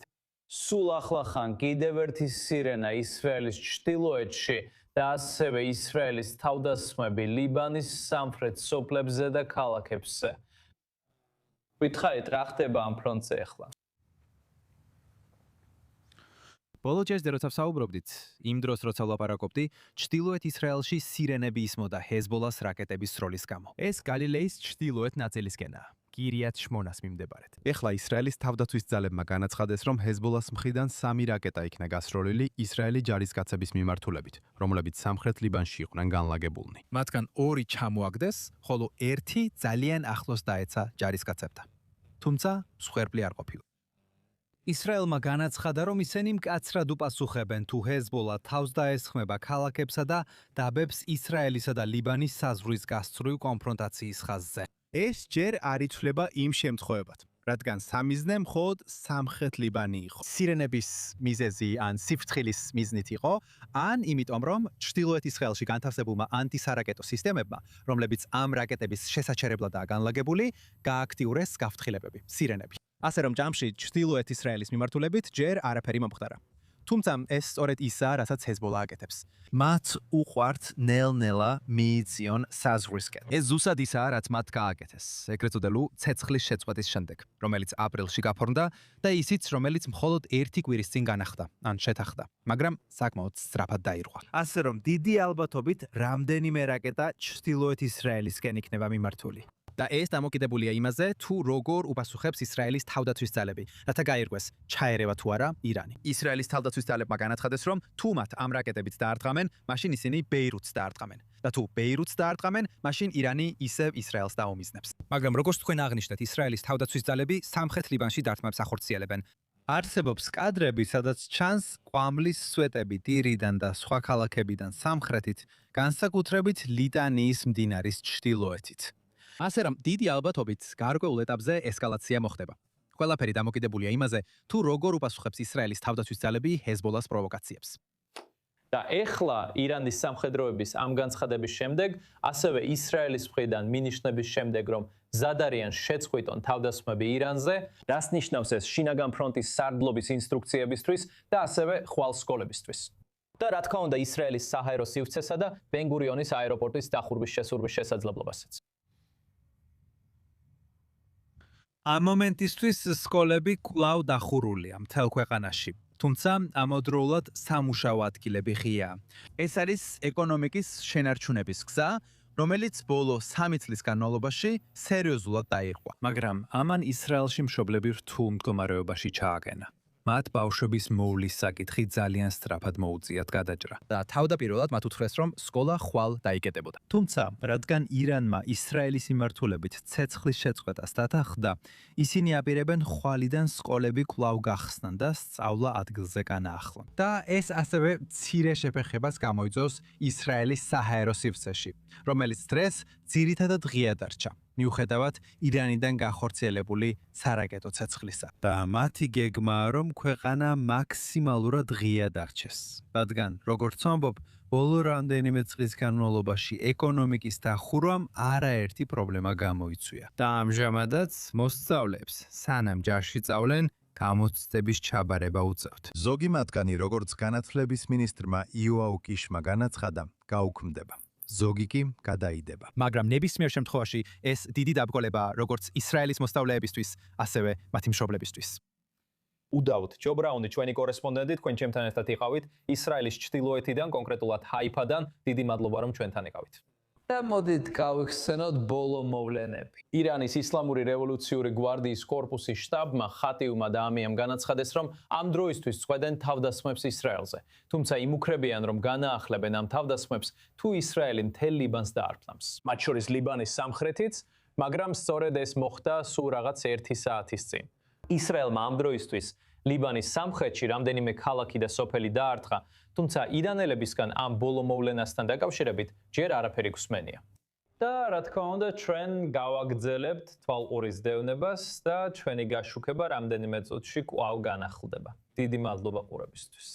სულ ახლახან კიდევ ერთი სირენა ისრაელის ჩრდილოეთში და ასევე ისრაელის თავდასხმები ლიბანის სამხრეთ სოფლებზე და ქალაქებზე. ვითხარით რა ხდება ამ ფრონტზე ახლა? ბოლო ჯერზე როცა ვსაუბრობდით, იმ დროს როცა ვლაპარაკობდი, ჩრდილოეთ ისრაელში სირენები ისმოდა ჰეზბოლას რაკეტების სროლის გამო. ეს გალილეის ჩრდილოეთ ნაწილისკენაა. კირიათ შმონას მიმდებარედ. ეხლა ისრაელის თავდაცვის ძალებმა განაცხადეს, რომ ჰეზბოლას მხრიდან 3 რაკეტა იქნა გასროლილი ისრაელი ჯარისკაცების მიმართულებით, რომლებიც სამხრეთ ლიბანში იყვნენ განლაგებულნი. მათგან 2 ჩამოაგდეს, ხოლო 1 ძალიან ახლოს დაეცა ჯარისკაცებთან. თუმცა მსხვერპლი არ ყოფილა. ისრაელმა განაცხადა, რომ ისინი მკაცრად უპასუხებენ თუ ჰეზბოლა თავს დაესხმება ქალაქებსა და დაბებს ისრაელისა და ლიბანის საზღვრის გასწვრივ კონფრონტაციის ხაზზე. ეს ჯერ არ იცვლება იმ შემთხვევებად, რადგან სამიზნე მხოლოდ სამხრეთ ლიბანი იყო. სირენების მიზეზი ან სიფრთხილის მიზნით იყო, ან იმიტომ რომ ჩრდილოეთ ისრაელში განთავსებულმა ანტისარაკეტო სისტემებმა, რომლებიც ამ რაკეტების შესაჩერებლადაა განლაგებული, გააქტიურეს გაფრთხილებები, სირენები. ასე რომ ჯამში ჩრდილოეთ ისრაელის მიმართულებით ჯერ არაფერი მომხდარა. თუმცა ეს სწორედ ისაა, რასაც ჰეზბოლა აკეთებს. მათ უყვართ ნელ-ნელა მიიწიონ საზღვრისკენ. ეს ზუსტად ისაა, რაც მათ გააკეთეს, ეგრეთ წოდებული ცეცხლის შეწყვეტის შემდეგ, რომელიც აპრილში გაფორმდა და ისიც, რომელიც მხოლოდ 1 კვირის წინ განახლდა, ან შეთანხმდა, მაგრამ საკმაოდ სწრაფად დაირღვა. ასე რომ დიდი ალბათობით რამდენიმე რაკეტა ჩრდილოეთ ისრაელისკენ იქნება მიმართული. და ეს დამოკიდებულია იმაზე, თუ როგორ უპასუხებს ისრაელის თავდაცვის ძალები, რათა გაირკვეს, ჩაერევა თუ არა ირანი. ისრაელის თავდაცვის ძალებმა განაცხადეს, რომ თუ მათ ამ რაკეტებით დაარტყამენ, მაშინ ისინი ბეირუთს დაარტყამენ. და თუ ბეირუთს დაარტყამენ, მაშინ ირანი ისევ ისრაელს დაუმიზნებს. მაგრამ როგორც თქვენ აღნიშნეთ, ისრაელის თავდაცვის ძალები სამხრეთ ლიბანში დარტყმებს ახორციელებენ. არსებობს კადრები, სადაც ჩანს კვამლის სვეტები ტირიდან და სხვა ქალაქებიდან სამხრეთით, განსაკუთრებით ლიტანიის მდინარის ჩრდილოეთით. ასე რომ დიდი ალბათობით გარკვეულ ეტაპზე ესკალაცია მოხდება. ყველაფერი დამოკიდებულია იმაზე, თუ როგორ უპასუხებს ისრაელის თავდაცვის ძალები ჰეზბოლას პროვოკაციებს. და ეხლა ირანის სამხედროების ამ განცხადების შემდეგ, ასევე ისრაელის მხრიდან მინიშნების შემდეგ, რომ მზად არიან შეწყვიტონ თავდასხმები ირანზე, რას ნიშნავს ეს შინაგან ფრონტის სარდლობის ინსტრუქციებისთვის და ასევე ხვალ სკოლებისთვის. და რა თქმა უნდა ისრაელის საჰაერო სივრცესა და ბენ-გურიონის აეროპორტის დახურვის შესურვის შესაძლებლობასაც. ამ მომენტისთვის სკოლები კვლავ დახურულია მთელ ქვეყანაში. თუმცა ამავდროულად სამუშაო ადგილები ღიაა. ეს არის ეკონომიკის შენარჩუნების გზა, რომელიც ბოლო 3 წლის განმავლობაში სერიოზულად დაირღვა. მაგრამ ამან ისრაელში მშობლები რთულ მდგომარეობაში ჩააგენა. მათ ბავშვების მოვლის საკითხი ძალიან სწრაფად მოუწიათ გადაჭრა და თავდაპირველად მათ უთხრეს, რომ სკოლა ხვალ დაიკეტებოდა. თუმცა, რადგან ირანმა ისრაელის მიმართულებით ცეცხლის შეწყვეტას დათანხმდა, ისინი აპირებენ ხვალიდან სკოლები კვლავ გახსნან და სწავლა ადგილზე განაახლონ. და ეს ასევე მცირე შეფეხებას გამოიწვევს ისრაელის საჰაერო სივრცეში, რომელიც დღეს ძირითადად ღია დარჩა. მიუხედავად ირანიდან განხორციელებული სარაკეტო ცეცხლისა. და მათი გეგმაა, რომ ქვეყანა მაქსიმალურად ღია დარჩეს. რადგან, როგორც ვამბობ, ბოლო რამდენიმე წლის განმავლობაში ეკონომიკის დახურვამ არაერთი პრობლემა გამოიწვია. და ამჟამადაც მოსწავლეებს, სანამ ჯარში სწავლენ, გამოცდების ჩაბარება უწევთ. ზოგი მათგანი, როგორც განათლების მინისტრმა იოავ კიშმა განაცხადა, გაუქმდება. ზოგი კი გადაიდება. მაგრამ ნებისმიერ შემთხვევაში ეს დიდი დაბგოლებაა როგორც ისრაელის მოსწავლეებისთვის, ასევე მათი მშობლებისთვის. უდავთ ჯო ბრაუნი, ჩვენი კორესპონდენტი, თქვენ ჩემთან ერთად იყავით ისრაელის ჩრდილოეთიდან, კონკრეტულად ჰაიფადან. დიდი მადლობა, რომ ჩვენთან იყავით. და მოდით გავიხსენოთ ბოლო მოვლენები. ირანის ისლამური რევოლუციური გვარდიის კორპუსის შტაბმა ხატიუმა და ამიამ განაცხადეს, რომ ამ დროისთვის წყვეტენ თავდასხმებს ისრაელზე. თუმცა იმუქრებიან, რომ განაახლებენ ამ თავდასხმებს, თუ ისრაელი მთელ ლიბანს დაარბლამს. მათ შორის ლიბანის სამხრეთიც, მაგრამ სწორედ ეს მოხდა სულ რაღაც 1 საათის წინ. ისრაელმა ამ დროისთვის ლიბანის სამხრეთში რამდენიმე ქალაქი და სოფელი დაარტყა, თუმცა ირანელებისგან ამ ბოლო მოვლენასთან დაკავშირებით ჯერ არაფერი გვსმენია. და რა თქმა უნდა, ჩვენ გავაგრძელებთ თვალყურის დევნებას და ჩვენი გაშუქება რამდენიმე წუთში კვლავ განახლდება. დიდი მადლობა ყურებისთვის.